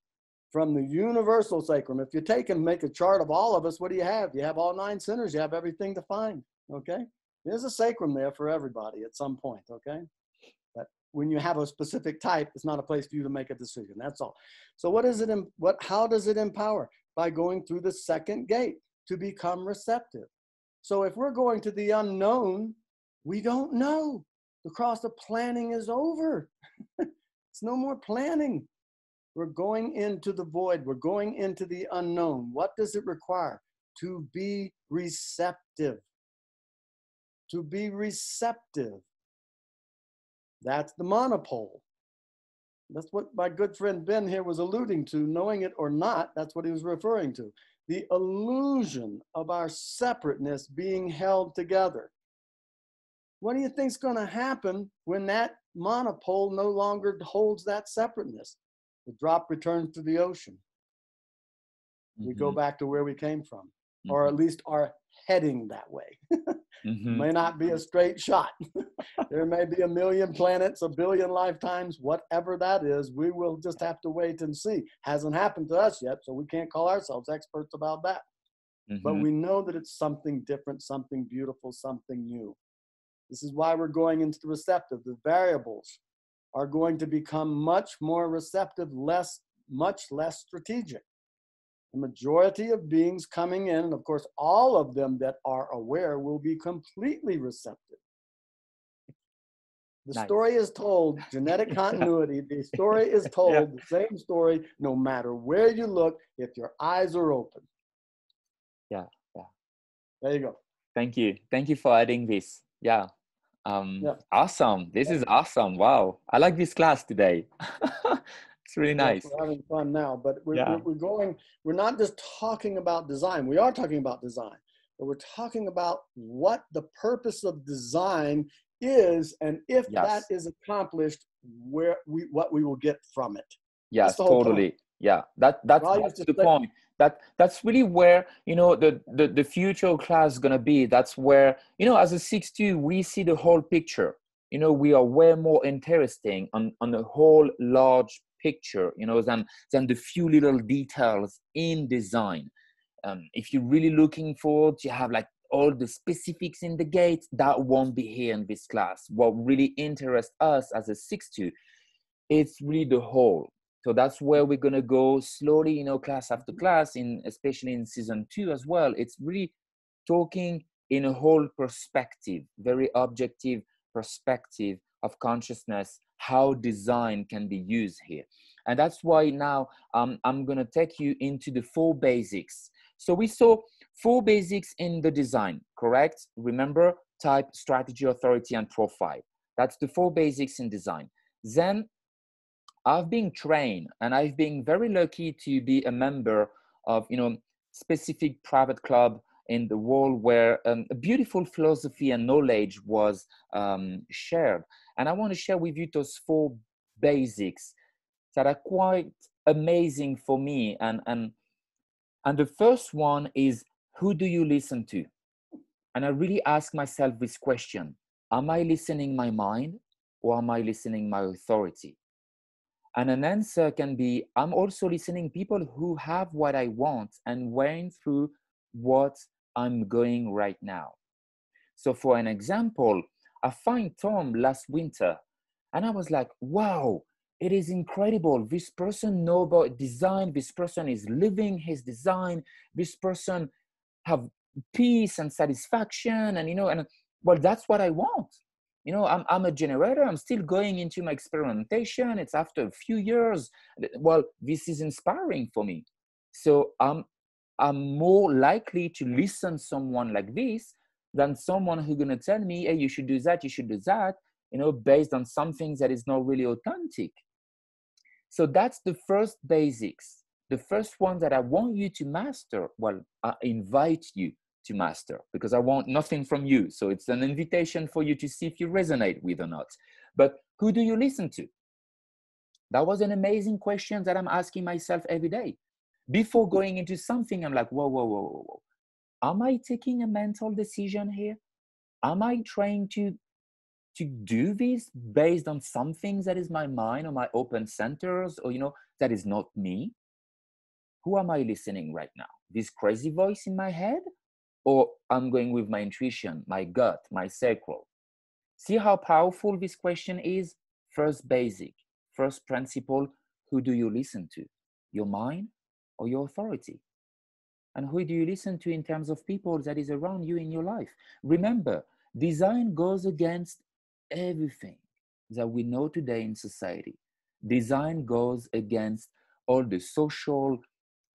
S2: from the universal sacrum. If you take and make a chart of all of us, what do you have? You have all 9 centers. You have everything defined. Okay? There's a sacrum there for everybody at some point. Okay? But when you have a specific type, it's not a place for you to make a decision. That's all. So what is it? How does it empower? By going through the second gate to become receptive. So if we're going to the unknown, we don't know. The cross of planning is over. It's no more planning. We're going into the void. We're going into the unknown. What does it require? To be receptive. To be receptive. That's the monopole. That's what my good friend Ben here was alluding to. Knowing it or not, that's what he was referring to. the illusion of our separateness being held together. What do you think is going to happen when that monopole no longer holds that separateness? The drop returns to the ocean. We go back to where we came from, or at least are heading that way. May not be a straight shot. There may be 1 million planets, 1 billion lifetimes, whatever that is. We will just have to wait and see. Hasn't happened to us yet, so we can't call ourselves experts about that. But we know that it's something different, something beautiful, something new. This is why we're going into the receptive. The variables are going to become much more receptive, much less strategic. The majority of beings coming in, and of course, all of them that are aware, will be completely receptive. The story is told, genetic continuity, the story is told, the same story, no matter where you look, if your eyes are open.
S1: Yeah.
S2: There you go.
S1: Thank you. Thank you for adding this. Yeah. Awesome. This is awesome. Wow. I like this class today. It's really nice.
S2: We're having fun now, but we're not just talking about design. We are talking about design, but we're talking about what the purpose of design is, and if that is accomplished, what we will get from it.
S1: Yes, totally. Point. Yeah, that's the point. That's really where, you know, the future class is gonna be. That's where, you know, as a 6-2, we see the whole picture. You know, we are way more interesting on the whole large picture, you know, than the few little details in design. If you're really looking forward to have like all the specifics in the gate, that won't be here in this class. What really interests us as a 6-2, it's really the whole. So that's where we're gonna go slowly, you know, class after class, especially in season 2 as well. It's really talking in a whole perspective, very objective perspective of consciousness, how design can be used here. And that's why now I'm gonna take you into the 4 basics. So we saw 4 basics in the design, correct? Remember, type, strategy, authority, and profile. That's the 4 basics in design. Then I've been trained, and I've been very lucky to be a member of, you know, specific private club in the world where a beautiful philosophy and knowledge was shared. And I want to share with you those 4 basics that are quite amazing for me. And the first one is, who do you listen to? And I really ask myself this question: am I listening my mind, or am I listening my authority? And an answer can be, I'm also listening people who have what I want and went through what I'm going right now. So for an example, I found Tom last winter, and I was like, wow, it is incredible. This person knows about design. This person is living his design. This person have peace and satisfaction. And, you know, and well, that's what I want. You know, I'm a generator. I'm still going into my experimentation. It's after a few years. Well, this is inspiring for me. So I'm more likely to listen to someone like this than someone who's going to tell me, hey, you should do that, you should do that, you know, based on something that is not really authentic. So that's the first basics. The first one that I want you to master, well, I invite you to master, because I want nothing from you. So it's an invitation for you to see if you resonate with or not. But who do you listen to? That was an amazing question that I'm asking myself every day. Before going into something, I'm like, whoa. Am I taking a mental decision here? Am I trying to do this based on something that is my mind or my open centers, or, you know, that is not me? Who am I listening right now? This crazy voice in my head? Or I'm going with my intuition, my gut, my sacral? See how powerful this question is? First basic, first principle, who do you listen to? Your mind or your authority? And who do you listen to in terms of people that is around you in your life? Remember, design goes against everything that we know today in society. Design goes against all the social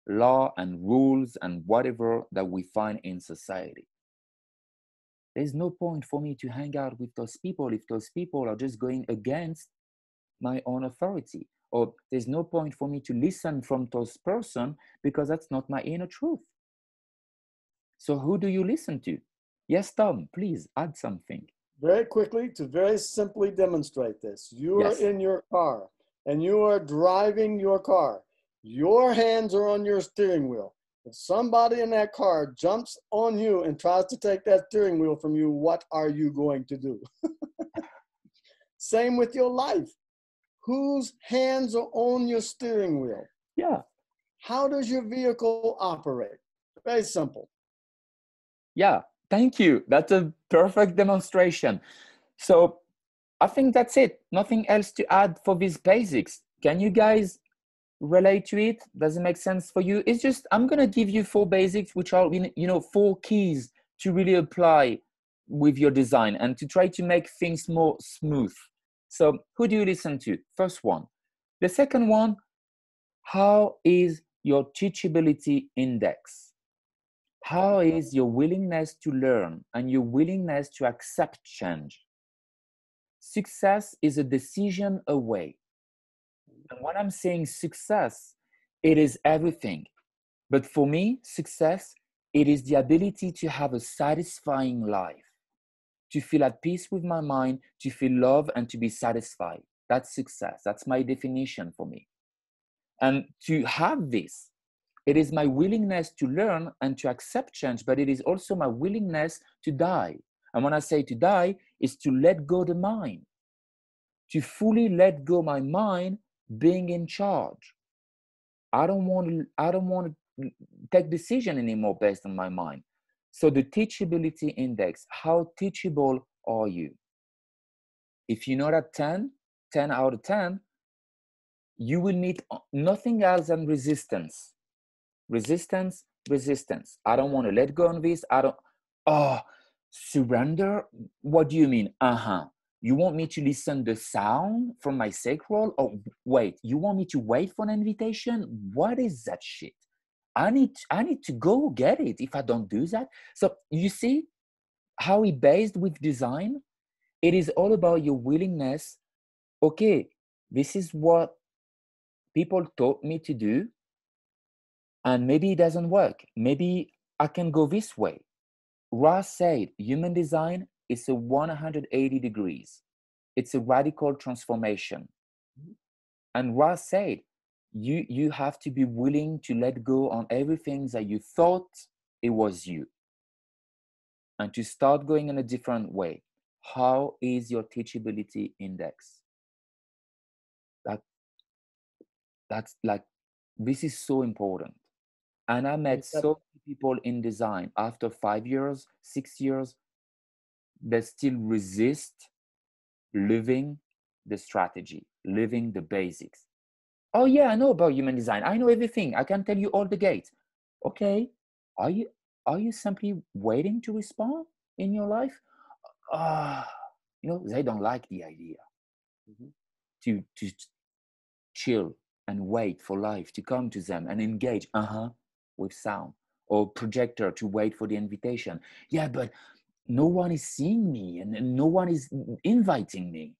S1: law and rules and whatever that we find in society. There's no point for me to hang out with those people if those people are just going against my own authority. Or there's no point for me to listen from those person because that's not my inner truth. So who do you listen to? Yes, Tom, please add something.
S2: Very quickly, to very simply demonstrate this. You are
S1: Yes.
S2: in your car and you are driving your car. Your hands are on your steering wheel. If somebody in that car jumps on you and tries to take that steering wheel from you, what are you going to do? Same with your life. Whose hands are on your steering wheel?
S1: Yeah.
S2: How does your vehicle operate? Very simple.
S1: Yeah, thank you. That's a perfect demonstration. So I think that's it. Nothing else to add for these basics. Can you guys relate to it? Does it make sense for you? It's just, I'm going to give you 4 basics, which are, 4 keys to really apply with your design and to try to make things more smooth. So who do you listen to? First one. The second one, how is your teachability index? How is your willingness to learn and your willingness to accept change? Success is a decision away. And when I'm saying success, it is everything. But for me, success, it is the ability to have a satisfying life, to feel at peace with my mind, to feel love and to be satisfied. That's success. That's my definition for me. And to have this, it is my willingness to learn and to accept change, but it is also my willingness to die. And when I say to die, is to let go the mind, to fully let go my mind being in charge. I don't want to take decision anymore based on my mind. So the teachability index, how teachable are you? If you're not at 10 out of 10, you will meet nothing else than resistance. Resistance. I don't want to let go of this. Surrender? What do you mean? You want me to listen the sound from my sacral? Oh, wait, you want me to wait for an invitation? What is that shit? I need to go get it if I don't do that. So you see how it based with design? It is all about your willingness. Okay, this is what people taught me to do. And maybe it doesn't work. Maybe I can go this way. Ra said, human design is a 180 degrees. It's a radical transformation. And Ra said, you have to be willing to let go on everything that you thought it was you and to start going in a different way. How is your teachability index? That's like, this is so important. And I met so many people in design after 5 years, 6 years, they still resist living the strategy, living the basics. Oh yeah, I know about human design. I know everything. I can tell you all the gates. Okay, are you simply waiting to respond in your life? They don't like the idea to chill and wait for life to come to them and engage with sound, or projector to wait for the invitation. Yeah, but no one is seeing me and no one is inviting me.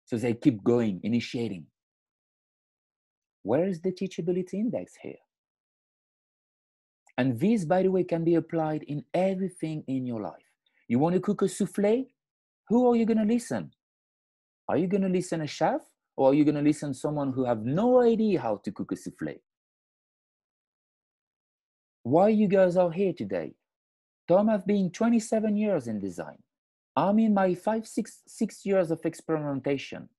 S1: So they keep going, initiating. Where is the teachability index here? And this, by the way, can be applied in everything in your life. You want to cook a souffle? Who are you going to listen? Are you going to listen a chef, or are you going to listen someone who have no idea how to cook a souffle? Why you guys are here today? Tom have been 27 years in design. I'm in my 6 years of experimentation,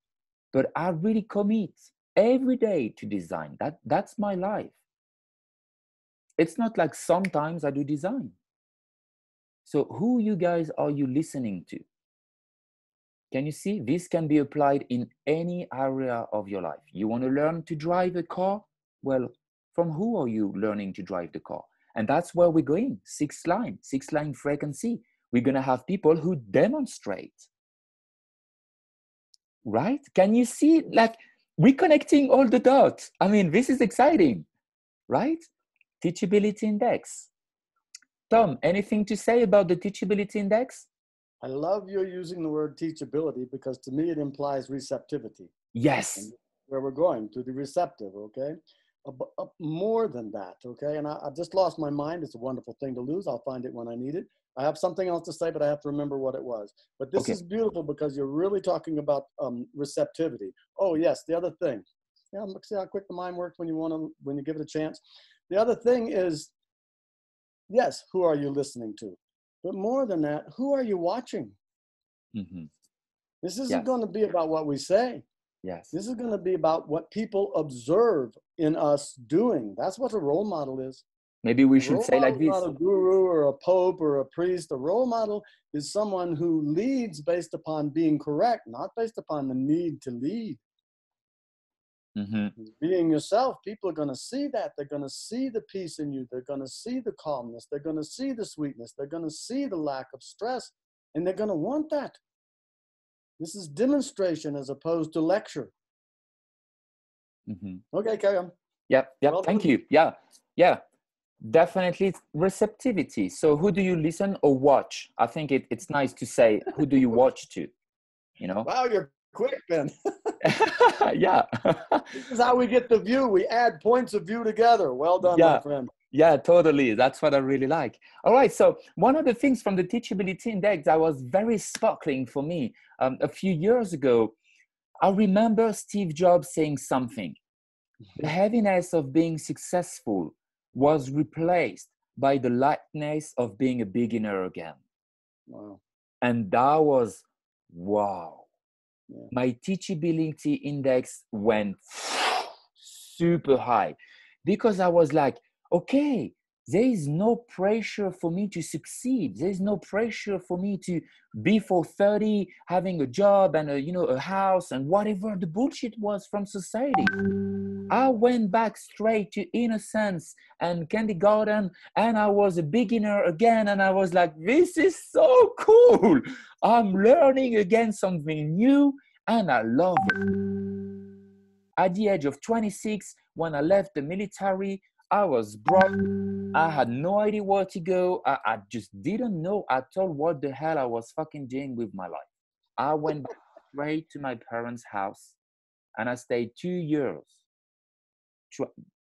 S1: but I really commit every day to design. That's my life. It's not like sometimes I do design. So who you guys are you listening to? Can you see? This can be applied in any area of your life. You want to learn to drive a car? Well, from who are you learning to drive the car? And that's where we're going. 6 line frequency. We're going to have people who demonstrate. Right? Can you see? Like, we're connecting all the dots. I mean, this is exciting, right? Teachability index. Tom, anything to say about the teachability index?
S2: I love you're using the word teachability, because to me it implies receptivity.
S1: Yes.
S2: And where we're going, to the receptive, okay? more than that, okay? And I've just lost my mind. It's a wonderful thing to lose. I'll find it when I need it. I have something else to say, but I have to remember what it was. But this is beautiful because you're really talking about receptivity. Oh, yes, the other thing. Yeah, see how quick the mind works when you give it a chance. The other thing is, yes, who are you listening to? But more than that, who are you watching?
S1: Mm-hmm.
S2: This isn't going to be about what we say.
S1: Yes.
S2: This is going to be about what people observe in us doing. That's what a role model is.
S1: Maybe we should say like this.
S2: Not a guru or a pope or a priest. A role model is someone who leads based upon being correct, not based upon the need to lead.
S1: Mm-hmm.
S2: Being yourself, people are going to see that. They're going to see the peace in you. They're going to see the calmness. They're going to see the sweetness. They're going to see the lack of stress. And they're going to want that. This is demonstration as opposed to lecture.
S1: Mm-hmm.
S2: Okay, carry on.
S1: Yep.
S2: Well
S1: Thank
S2: done.
S1: you. Yeah. Definitely receptivity. So who do you listen or watch? I think it's nice to say, who do you watch to? You know?
S2: Wow, you're quick, Ben.
S1: Yeah.
S2: This is how we get the view. We add points of view together. Well done, my friend.
S1: Yeah, totally. That's what I really like. All right. So one of the things from the Teachability Index that was very sparkling for me a few years ago, I remember Steve Jobs saying something. The heaviness of being successful was replaced by the lightness of being a beginner again.
S2: Wow.
S1: And that was, wow.
S2: Yeah.
S1: My Teachability Index went super high because I was like, okay, there is no pressure for me to succeed. There's no pressure for me to be for 30, having a job and a house and whatever the bullshit was from society. I went back straight to innocence and kindergarten, and I was a beginner again. And I was like, this is so cool. I'm learning again something new, and I love it. At the age of 26, when I left the military, I was broke. I had no idea where to go. I just didn't know at all what the hell I was fucking doing with my life. I went back straight to my parents' house, and I stayed 2 years.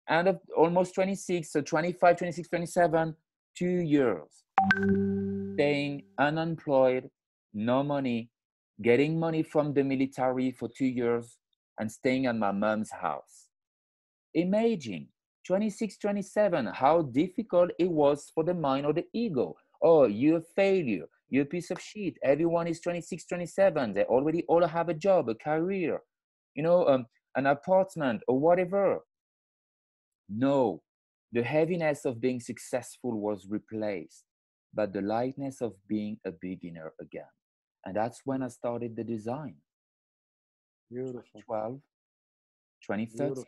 S1: End of almost 26, so 25, 26, 27, 2 years. Staying unemployed, no money, getting money from the military for 2 years, and staying at my mom's house. Imagine 26, 27, how difficult it was for the mind or the ego. Oh, you're a failure. You're a piece of shit. Everyone is 26, 27. They already all have a job, a career, an apartment or whatever. No, the heaviness of being successful was replaced by the lightness of being a beginner again. And that's when I started the design.
S2: Beautiful.
S1: 2012, 2013.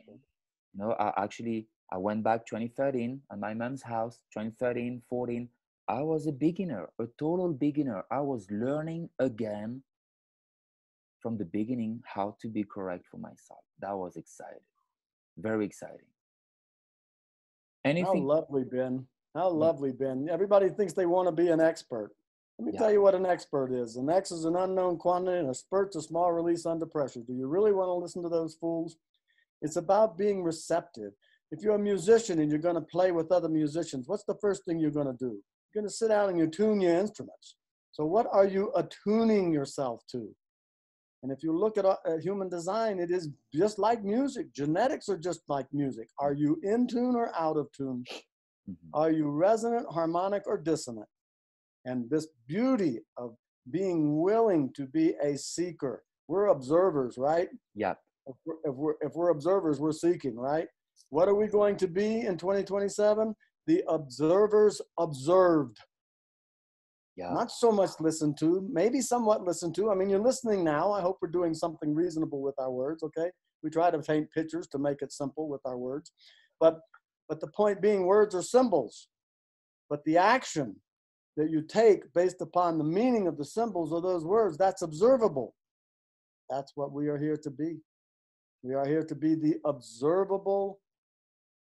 S2: Beautiful.
S1: I went back 2013 at my mom's house, 2013, 14. I was a beginner, a total beginner. I was learning again from the beginning how to be correct for myself. That was exciting, very exciting. Anything?
S2: How lovely, Ben. How lovely, Ben. Everybody thinks they want to be an expert. Let me tell you what an expert is. An X is an unknown quantity and a spurt's a small release under pressure. Do you really want to listen to those fools? It's about being receptive. If you're a musician and you're going to play with other musicians, what's the first thing you're going to do? You're going to sit down and you tune your instruments. So what are you attuning yourself to? And if you look at human design, it is just like music. Genetics are just like music. Are you in tune or out of tune? Mm-hmm. Are you resonant, harmonic, or dissonant? And this beauty of being willing to be a seeker. We're observers, right?
S1: Yeah.
S2: If we're observers, we're seeking, right? What are we going to be in 2027? The observers observed. Yeah. Not so much listened to, maybe somewhat listened to. I mean, you're listening now. I hope we're doing something reasonable with our words, okay? We try to paint pictures to make it simple with our words. But the point being, words are symbols. But the action that you take based upon the meaning of the symbols of those words, that's observable. That's what we are here to be. We are here to be the observable,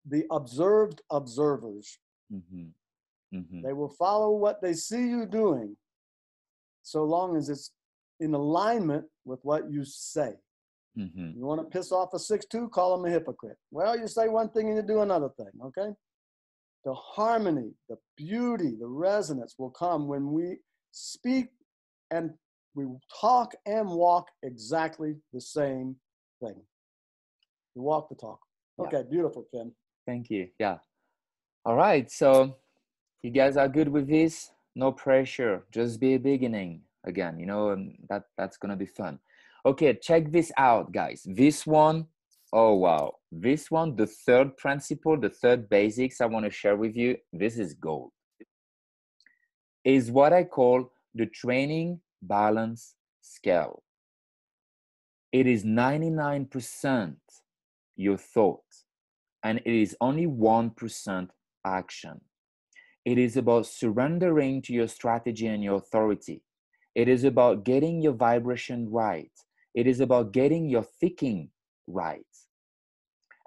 S2: the observed observers. Mm-hmm. Mm-hmm. They will follow what they see you doing so long as it's in alignment with what you say.
S1: Mm-hmm.
S2: You want to piss off a 6'2", call him a hypocrite. Well, you say one thing and you do another thing, okay? The harmony, the beauty, the resonance will come when we speak and we talk and walk exactly the same thing. We walk the talk. Okay, beautiful, Ken.
S1: Thank you. Yeah. All right. So you guys are good with this? No pressure. Just be a beginning again. You know, and that's gonna be fun. Okay, check this out, guys. This one, oh wow. This one, the third principle, the third basics I want to share with you. This is gold. Is what I call the training balance scale. It is 99% your thought, and it is only 1% action. It is about surrendering to your strategy and your authority. It is about getting your vibration right. It is about getting your thinking right.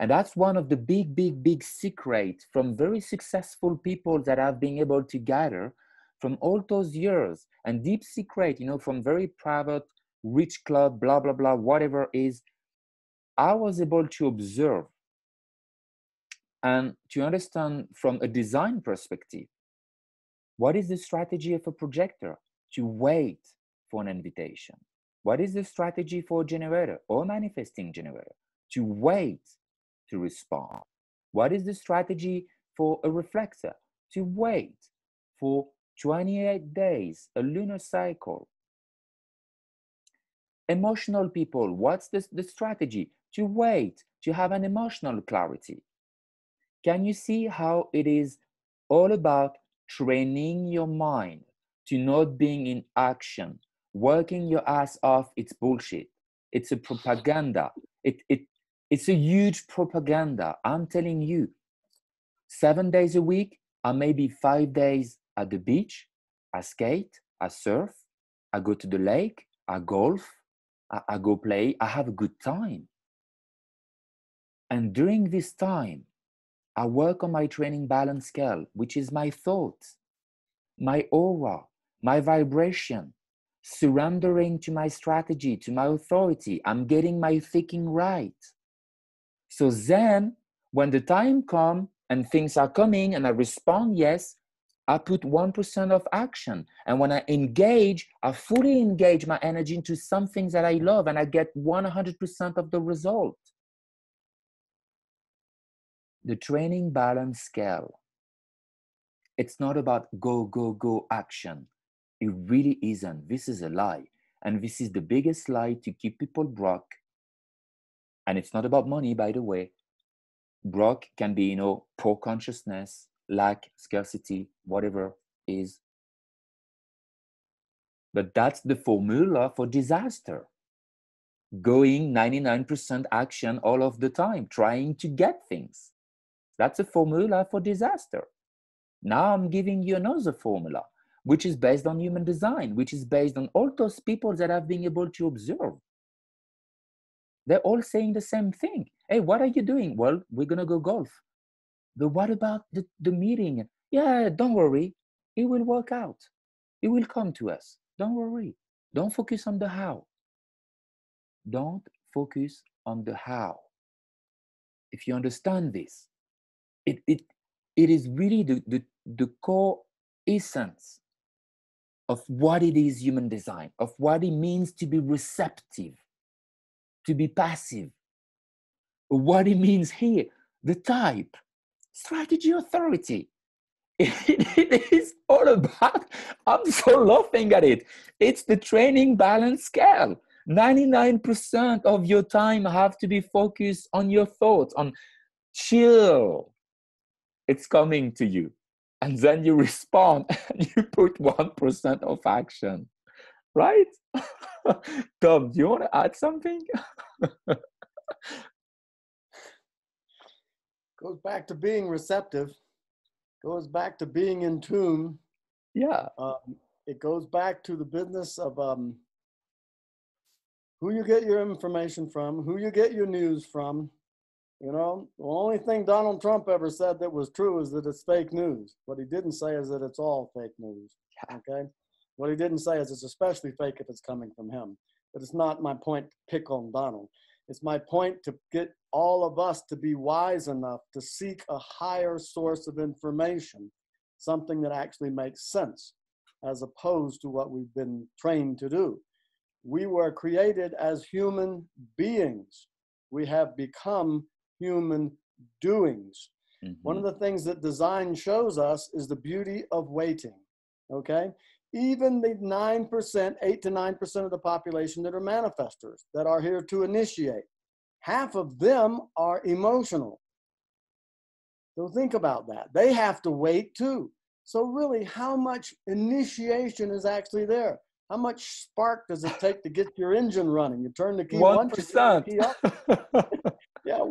S1: And that's one of the big secrets from very successful people that I've been able to gather from all those years. And deep secret, you know, from very private, rich club, blah, blah, blah, whatever it is, I was able to observe and to understand from a design perspective, what is the strategy of a projector? To wait for an invitation. What is the strategy for a generator or manifesting generator? To wait to respond. What is the strategy for a reflector? To wait for 28 days, a lunar cycle. Emotional people, what's the strategy? To wait, to have an emotional clarity. Can you see how it is all about training your mind to not being in action, working your ass off? It's bullshit. It's a propaganda. It's a huge propaganda. I'm telling you, 7 days a week, or maybe 5 days at the beach, I skate, I surf, I go to the lake, I golf, I go play, I have a good time. And during this time, I work on my training balance scale, which is my thoughts, my aura, my vibration, surrendering to my strategy, to my authority. I'm getting my thinking right. So then, when the time comes and things are coming and I respond yes, I put 1% of action. And when I engage, I fully engage my energy into something that I love and I get 100% of the result. The training balance scale. It's not about go action. It really isn't. This is a lie. And this is the biggest lie to keep people broke. And it's not about money, by the way. Broke can be, you know, poor consciousness, lack, scarcity, whatever is. But that's the formula for disaster. Going 99% action all of the time, trying to get things. That's a formula for disaster. Now I'm giving you another formula, which is based on human design, which is based on all those people that I've been able to observe. They're all saying the same thing. Hey, what are you doing? Well, we're going to go golf. But what about the meeting? Yeah, don't worry. It will work out. It will come to us. Don't worry. Don't focus on the how. Don't focus on the how. If you understand this, it is really the core essence of what it is human design, of what it means to be receptive, to be passive, what it means here, the type, strategy, authority. It is all about, I'm so laughing at it. It's the training balance scale. 99% of your time have to be focused on your thoughts, on chill. It's coming to you. And then you respond and you put 1% of action, right? Tom, do you want to add something?
S2: Goes back to being receptive. Goes back to being in tune.
S1: Yeah.
S2: It goes back to the business of who you get your information from, who you get your news from. You know, the only thing Donald Trump ever said that was true is that it's fake news. What he didn't say is that it's all fake news. Okay. What he didn't say is it's especially fake if it's coming from him. But it's not my point to pick on Donald. It's my point to get all of us to be wise enough to seek a higher source of information, something that actually makes sense, as opposed to what we've been trained to do. We were created as human beings. We have become human doings.
S1: Mm-hmm.
S2: One of the things that design shows us is the beauty of waiting, okay? Even the 9%, 8 to 9% of the population that are manifestors, that are here to initiate, half of them are emotional. So think about that. They have to wait too. So really, how much initiation is actually there? How much spark does it take to get your engine running? You turn the key
S1: 1%.
S2: once, you turn the key up. Yeah,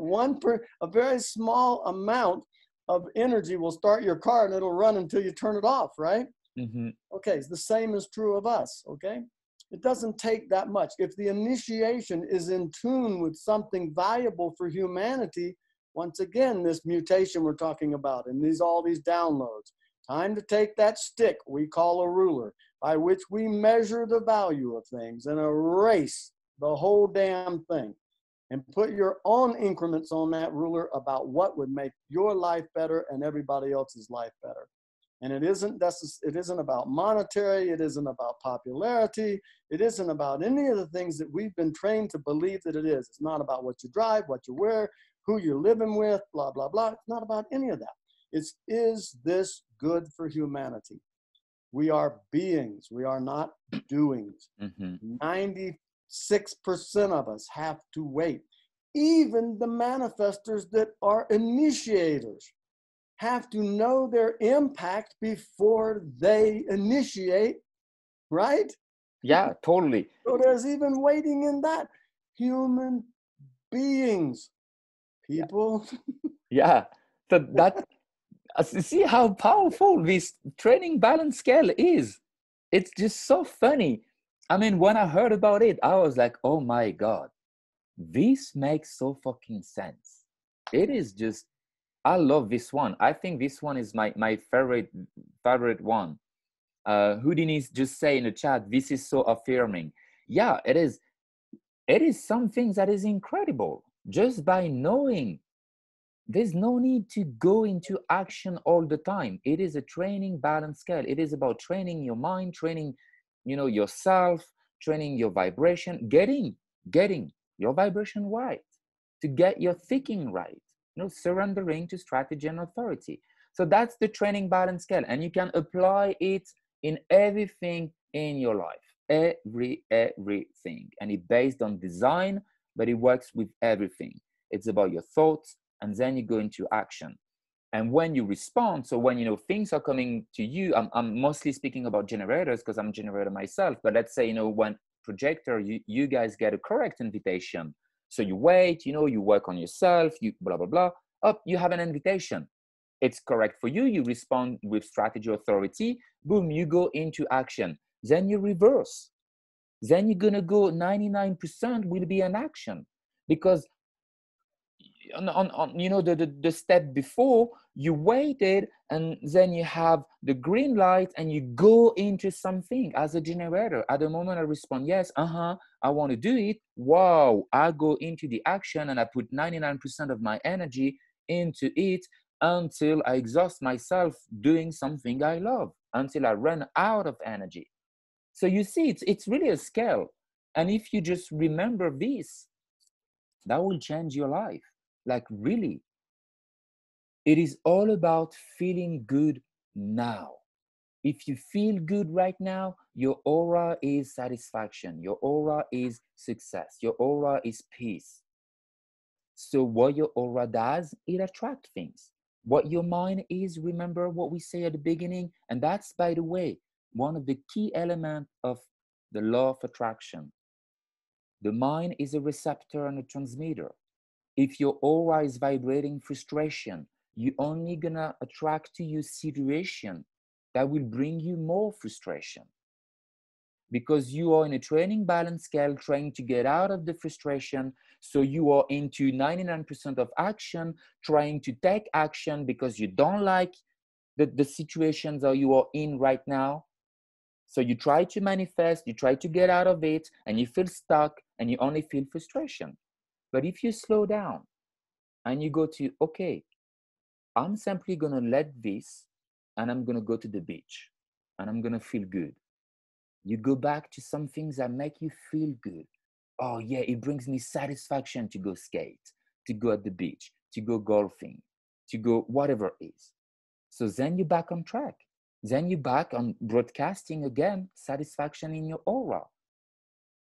S2: a very small amount of energy will start your car and it'll run until you turn it off, right?
S1: Mm-hmm.
S2: Okay, the same is true of us, okay? It doesn't take that much. If the initiation is in tune with something valuable for humanity, once again, this mutation we're talking about and all these downloads, time to take that stick we call a ruler, by which we measure the value of things and erase the whole damn thing, and put your own increments on that ruler about what would make your life better and everybody else's life better. And it isn't about monetary, it isn't about popularity, it isn't about any of the things that we've been trained to believe that it is. It's not about what you drive, what you wear, who you're living with, blah, blah, blah. It's not about any of that. It's, is this good for humanity? We are beings, we are not doings.
S1: Mm-hmm.
S2: 96% of us have to wait. Even the manifestors that are initiators have to know their impact before they initiate, right?
S1: Yeah, totally.
S2: So there's even waiting in that. Human beings, people.
S1: Yeah. So that, see how powerful this training balance scale is. It's just so funny. I mean, when I heard about it, I was like, oh my God, this makes so fucking sense. It is just, I love this one. I think this one is my favorite one. Houdini's just say in the chat, this is so affirming. Yeah, it is. It is something that is incredible. Just by knowing, there's no need to go into action all the time. It is a training balance scale. It is about training your mind, training, yourself, training your vibration, getting your vibration right, to get your thinking right, surrendering to strategy and authority. So that's the training balance scale, and you can apply it in everything in your life, everything. And it's based on design, but it works with everything. It's about your thoughts, and then you go into action. And when you respond, so when things are coming to you, I'm mostly speaking about generators because I'm a generator myself, but let's say when projector, you guys get a correct invitation. So you wait, you work on yourself, you blah blah blah, up, you have an invitation. It's correct for you, you respond with strategy, authority, boom, you go into action. Then you reverse. Then you're gonna go 99% will be an action, because on the step before, you waited, and then you have the green light and you go into something as a generator. At the moment I respond, yes, I want to do it, wow, I go into the action and I put 99% of my energy into it until I exhaust myself doing something I love, until I run out of energy. So you see, it's really a scale. And if you just remember this, that will change your life. Like, really, it is all about feeling good now. If you feel good right now, your aura is satisfaction. Your aura is success. Your aura is peace. So what your aura does, it attracts things. What your mind is, remember what we say at the beginning? And that's, by the way, one of the key elements of the law of attraction. The mind is a receptor and a transmitter. If your aura is vibrating frustration, you're only gonna attract to you situation that will bring you more frustration, because you are in a training balance scale trying to get out of the frustration. So you are into 99% of action, trying to take action because you don't like the situations that you are in right now. So you try to manifest, you try to get out of it, and you feel stuck, and you only feel frustration. But if you slow down and you go to, okay, I'm simply going to let this, and I'm going to go to the beach and I'm going to feel good. You go back to some things that make you feel good. Oh yeah, it brings me satisfaction to go skate, to go at the beach, to go golfing, to go whatever it is. So then you're back on track. Then you're back on broadcasting again, satisfaction in your aura,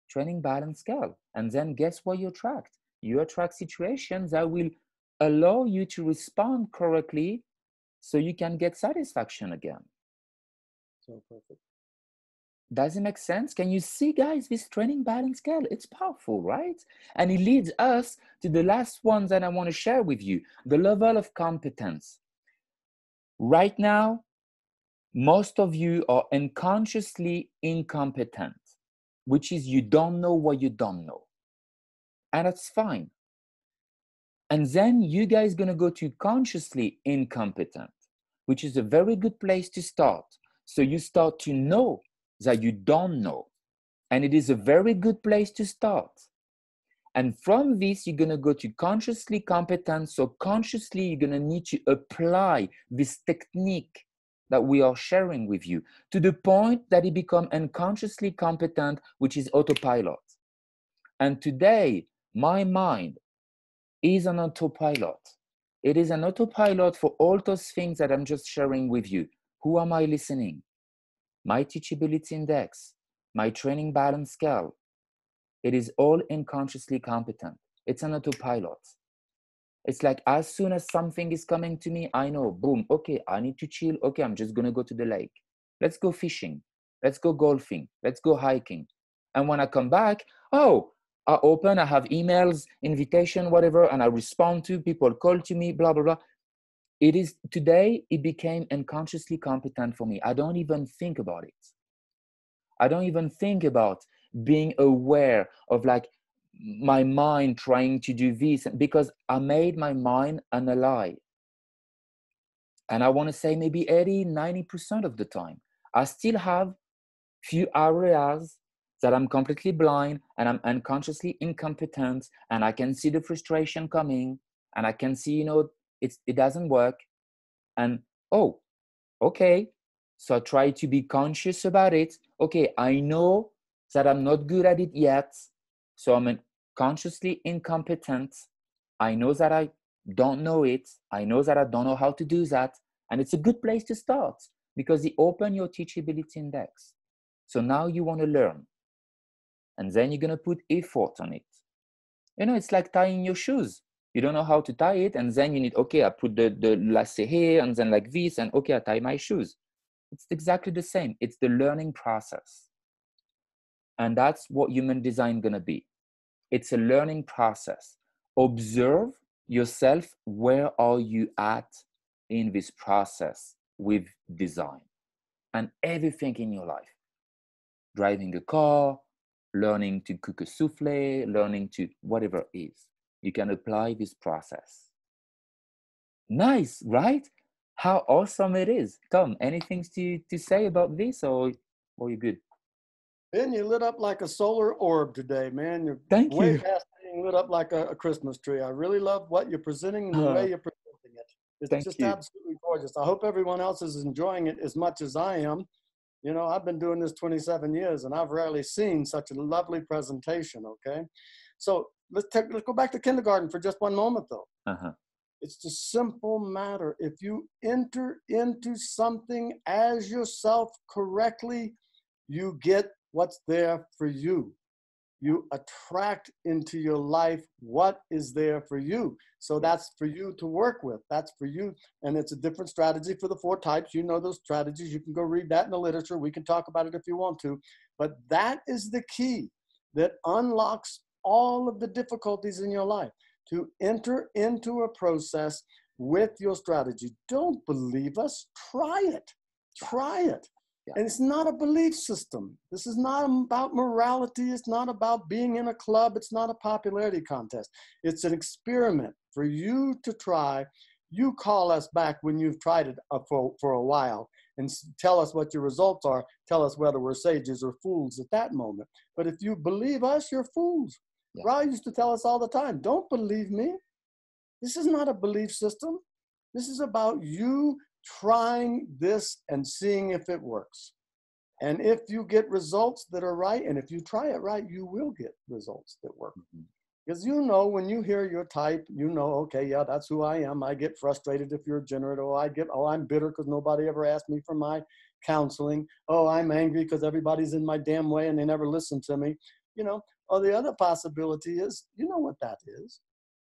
S1: training balance scale. And then guess what you attract? You attract situations that will allow you to respond correctly so you can get satisfaction again.
S2: So perfect.
S1: Does it make sense? Can you see, guys, this training balance scale? It's powerful, right? And it leads us to the last one that I want to share with you, the level of competence. Right now, most of you are unconsciously incompetent, which is you don't know what you don't know. And that's fine. And then you guys going to go to consciously incompetent, which is a very good place to start. So you start to know that you don't know. And it is a very good place to start. And from this, you're going to go to consciously competent. So consciously, you're going to need to apply this technique that we are sharing with you to the point that it becomes unconsciously competent, which is autopilot. And today, my mind is an autopilot. It is an autopilot for all those things that I'm just sharing with you. Who am I listening? My teachability index, my training balance scale. It is all unconsciously competent. It's an autopilot. It's like as soon as something is coming to me, I know, boom, okay, I need to chill. Okay, I'm just going to go to the lake. Let's go fishing. Let's go golfing. Let's go hiking. And when I come back, oh, I open, I have emails, invitation, whatever, and I respond to people, call to me, blah, blah, blah. It is today, it became unconsciously competent for me. I don't even think about it. I don't even think about being aware of like my mind trying to do this because I made my mind an ally. And I want to say maybe 80, 90% of the time, I still have few areas that I'm completely blind and I'm unconsciously incompetent and I can see the frustration coming and I can see, it doesn't work. And, oh, okay. So I try to be conscious about it. Okay, I know that I'm not good at it yet. So I'm consciously incompetent. I know that I don't know it. I know that I don't know how to do that. And it's a good place to start because you open your teachability index. So now you want to learn. And then you're going to put effort on it. It's like tying your shoes. You don't know how to tie it. And then you need, okay, I put the lacet here and then like this. And okay, I tie my shoes. It's exactly the same. It's the learning process. And that's what human design going to be. It's a learning process. Observe yourself. Where are you at in this process with design and everything in your life? Driving a car, learning to cook a souffle, learning to whatever it is. You can apply this process. Nice, right? How awesome it is. Tom, anything to say about this or you good?
S2: Ben, you lit up like a solar orb today, man. You're
S1: Thank
S2: way
S1: you.
S2: past being lit up like a Christmas tree. I really love what you're presenting and the way you're presenting it. It's
S1: Thank
S2: just
S1: you.
S2: absolutely gorgeous. I hope everyone else is enjoying it as much as I am. I've been doing this 27 years and I've rarely seen such a lovely presentation, okay? So let's go back to kindergarten for just one moment though.
S1: Uh-huh.
S2: It's a simple matter. If you enter into something as yourself correctly, you get what's there for you. You attract into your life what is there for you. So that's for you to work with. That's for you. And it's a different strategy for the 4 types. You know those strategies. You can go read that in the literature. We can talk about it if you want to. But that is the key that unlocks all of the difficulties in your life. To enter into a process with your strategy. Don't believe us. Try it. Try it. Yeah. And it's not a belief system. This is not about morality. It's not about being in a club. It's not a popularity contest. It's an experiment for you to try. You call us back when you've tried it for a while and tell us what your results are. Tell us whether we're sages or fools at that moment. But if you believe us, you're fools.
S1: Yeah.
S2: Ra used to tell us all the time, don't believe me. This is not a belief system. This is about you trying this and seeing if it works. And if you get results that are right, and if you try it right, you will get results that work.
S1: Mm-hmm.
S2: Because you know, when you hear your type, you know, okay, yeah, that's who I am. I get frustrated if you're a generator. Oh, I'm bitter because nobody ever asked me for my counseling. Oh, I'm angry because everybody's in my damn way and they never listen to me. You know, or the other possibility is, you know what that is?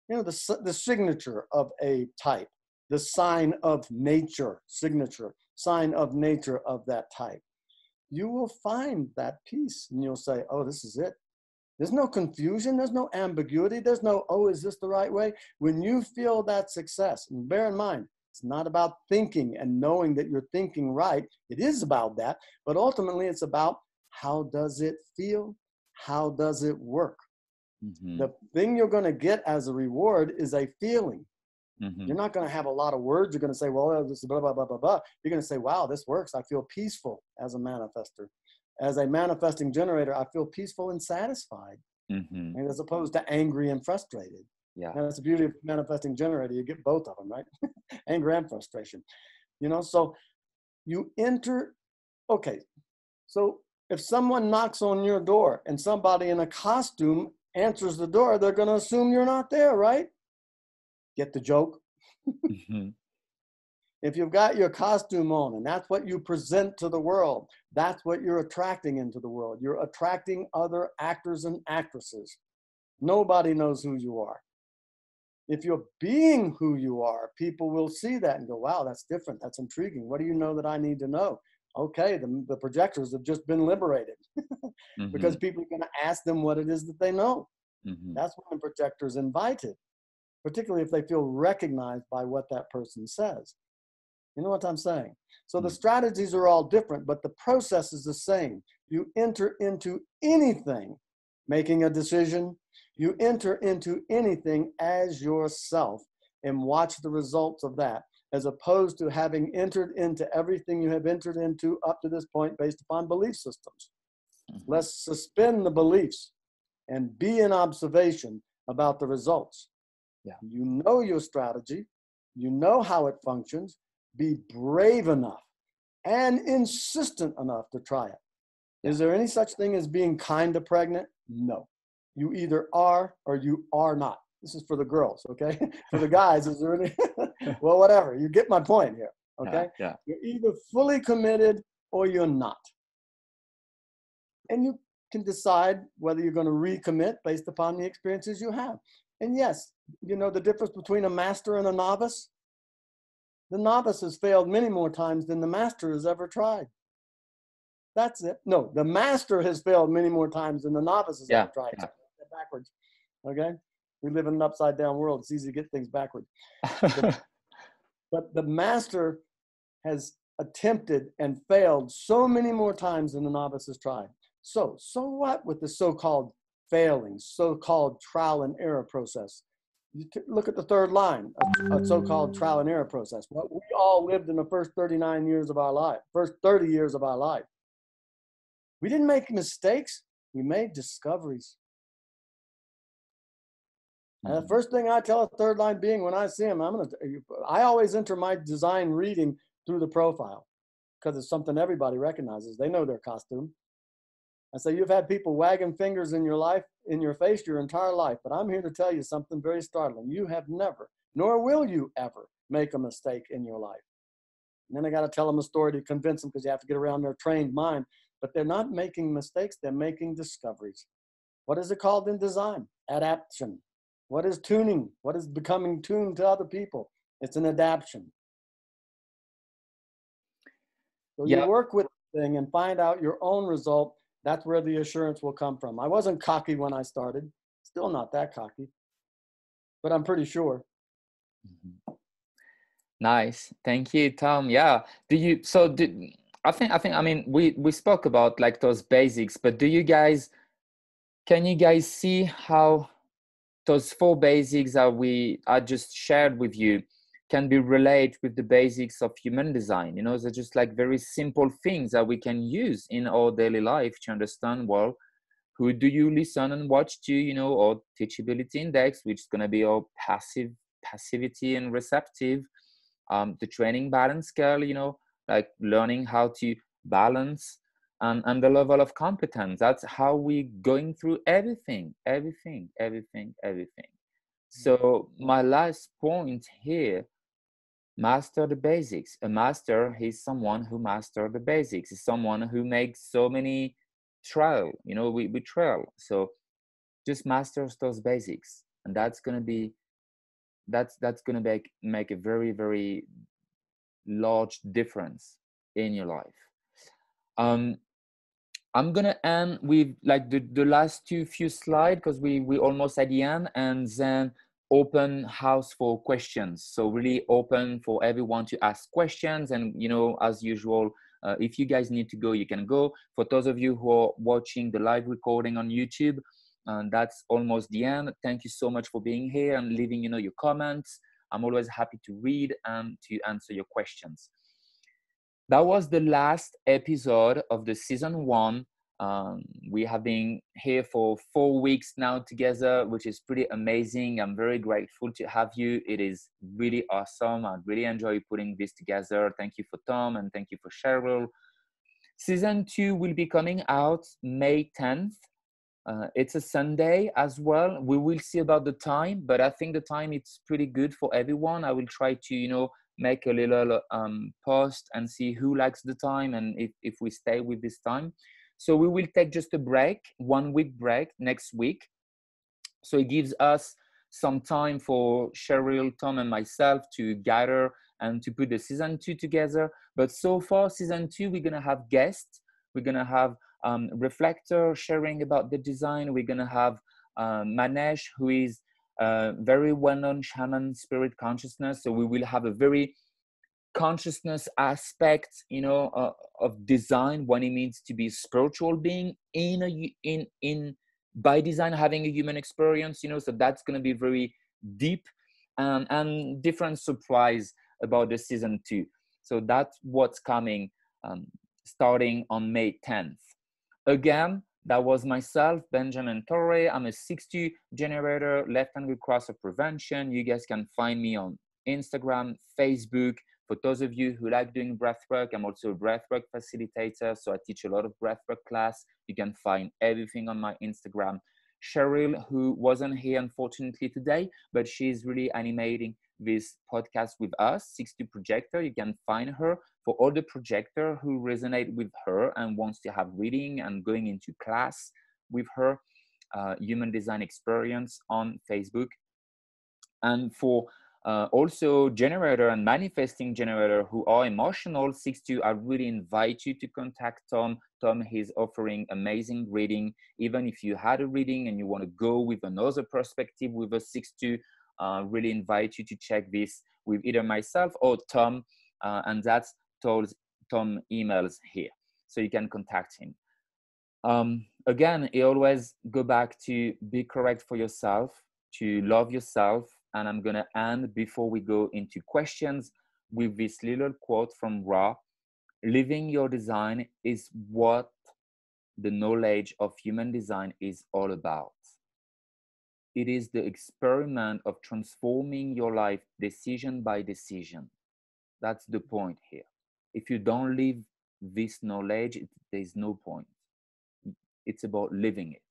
S2: You know, the signature of a type, the sign of nature, signature, sign of nature of that type. You will find that peace and you'll say, oh, this is it. There's no confusion. There's no ambiguity. There's no, oh, is this the right way? When you feel that success, and bear in mind, it's not about thinking and knowing that you're thinking right. It is about that, but ultimately it's about how does it feel? How does it work?
S1: Mm-hmm.
S2: The thing you're going to get as a reward is a feeling.
S1: Mm-hmm.
S2: You're not going to have a lot of words. You're going to say, well, this is blah, blah, blah, blah, blah. You're going to say, wow, this works. I feel peaceful as a manifester. As a manifesting generator, I feel peaceful and satisfied,
S1: Mm-hmm.
S2: and as opposed to angry and frustrated.
S1: Yeah.
S2: And that's the beauty of manifesting generator. You get both of them, right? Anger and frustration. You know, so you enter, okay. So if someone knocks on your door and somebody in a costume answers the door, they're going to assume you're not there, right? Get the joke?
S1: Mm-hmm.
S2: If you've got your costume on and that's what you present to the world, that's what you're attracting into the world. You're attracting other actors and actresses. Nobody knows who you are. If you're being who you are, people will see that and go, wow, that's different. That's intriguing. What do you know that I need to know? Okay, the projectors have just been liberated
S1: Mm-hmm.
S2: because people are going to ask them what it is that they know.
S1: Mm-hmm.
S2: That's when the projector's invited, particularly if they feel recognized by what that person says. You know what I'm saying? So the strategies are all different, but the process is the same. You enter into anything, making a decision, you enter into anything as yourself and watch the results of that, as opposed to having entered into everything you have entered into up to this point based upon belief systems.
S1: Mm-hmm.
S2: Let's suspend the beliefs and be in observation about the results.
S1: Yeah.
S2: You know your strategy, you know how it functions. Be brave enough and insistent enough to try it.
S1: Yeah.
S2: Is there any such thing as being kind of pregnant? No. You either are or you are not. This is for the girls, okay? For the guys, is there any? Well, whatever. You get my point here, okay?
S1: Yeah.
S2: You're either fully committed or you're not. And you can decide whether you're going to recommit based upon the experiences you have. And yes, you know the difference between a master and a novice? The novice has failed many more times than the master has ever tried. That's it. No, the master has failed many more times than the novice has ever tried.
S1: Yeah.
S2: Backwards. Okay? We live in an upside down world. It's easy to get things backwards. But the master has attempted and failed so many more times than the novice has tried. So what with the so-called failings, so-called trial and error process? You look at the third line, a so-called trial and error process. Well, we all lived in the first 39 years of our life, first 30 years of our life. We didn't make mistakes. We made discoveries. And the first thing I tell a third line being when I see him, I always enter my design reading through the profile because it's something everybody recognizes. They know their costume. I say, you've had people wagging fingers in your life, in your face, your entire life, but I'm here to tell you something very startling. You have never, nor will you ever, make a mistake in your life. And then I got to tell them a story to convince them because you have to get around their trained mind. But they're not making mistakes. They're making discoveries. What is it called in design? Adaptation. What is tuning? What is becoming tuned to other people? It's an adaptation. So you work with the thing and find out your own result. That's where the assurance will come from. I wasn't cocky when I started. Still not that cocky. But I'm pretty sure.
S1: Mm-hmm. Nice. Thank you, Tom. Yeah. I mean, we spoke about like those basics, but can you guys see how those 4 basics that I just shared with you can be related with the basics of human design? You know, they're just like very simple things that we can use in our daily life to understand, well, who do you listen and watch to, you know, or Teachability Index, which is going to be our passivity and receptive, the training balance scale, you know, like learning how to balance, and the level of competence. That's how we're going through everything. So my last point here, master the basics. A master is someone who master the basics, is someone who makes so many trial, you know, we trial. So just masters those basics, and that's gonna be that's gonna make a very, very large difference in your life. I'm gonna end with like the last few slides, because we almost at the end, and then open house for questions. So really open for everyone to ask questions, and you know, as usual, if you guys need to go, you can go. For those of you who are watching the live recording on YouTube, that's almost the end. Thank you so much for being here and leaving, you know, your comments. I'm always happy to read and to answer your questions. That was the last episode of the season 1. We have been here for 4 weeks now together, which is pretty amazing. I'm very grateful to have you. It is really awesome. I really enjoy putting this together. Thank you for Tom, and thank you for Cheryl. Season 2 will be coming out May 10th. It's a Sunday as well. We will see about the time, but I think the time it's pretty good for everyone. I will try to, you know, make a little post and see who likes the time, and if we stay with this time. So we will take just a break, 1 week break next week. So it gives us some time for Cheryl, Tom, and myself to gather and to put the season 2 together. But so far, season 2, we're gonna have guests. We're gonna have Reflector sharing about the design. We're gonna have Manesh, who is very well-known shaman spirit consciousness. So we will have a very consciousness aspect, you know, of design, when it means to be a spiritual being in by design, having a human experience, you know. So that's going to be very deep, and different surprise about the season 2. So that's what's coming, starting on May 10th. Again, that was myself, Benjamin Torre. I'm a 6-2 generator, left-angle crossover prevention. You guys can find me on Instagram, Facebook. For those of you who like doing breathwork, I'm also a breathwork facilitator. So I teach a lot of breathwork class. You can find everything on my Instagram. Cheryl, who wasn't here unfortunately today, but she's really animating this podcast with us, 6-2 projector. You can find her. For all the projector who resonate with her and wants to have reading and going into class with her, Human Design Experience on Facebook. And for also generator and manifesting generator who are emotional, 6-2, I really invite you to contact Tom. Tom is offering amazing reading. Even if you had a reading and you want to go with another perspective with a 6-2, really invite you to check this with either myself or Tom, and that's Tom emails here, so you can contact him. Again, I always go back to be correct for yourself, to love yourself. And I'm going to end before we go into questions with this little quote from Ra. Living your design is what the knowledge of human design is all about. It is the experiment of transforming your life decision by decision. That's the point here. If you don't live this knowledge, there's no point. It's about living it.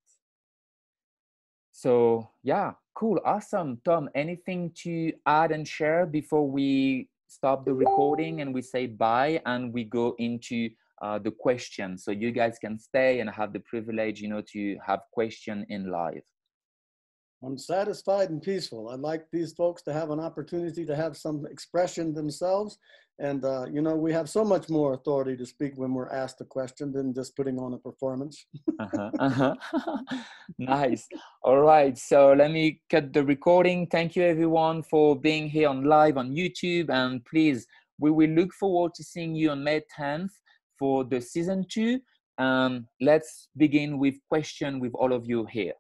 S1: So yeah, cool, awesome. Tom, anything to add and share before we stop the recording and we say bye and we go into the questions, so you guys can stay and have the privilege, you know, to have question in live?
S2: I'm satisfied and peaceful. I'd like these folks to have an opportunity to have some expression themselves. And, you know, we have so much more authority to speak when we're asked a question than just putting on a performance.
S1: Nice. All right. So let me cut the recording. Thank you, everyone, for being here on live on YouTube. And please, we will look forward to seeing you on May 10th for the season 2. Let's begin with question with all of you here.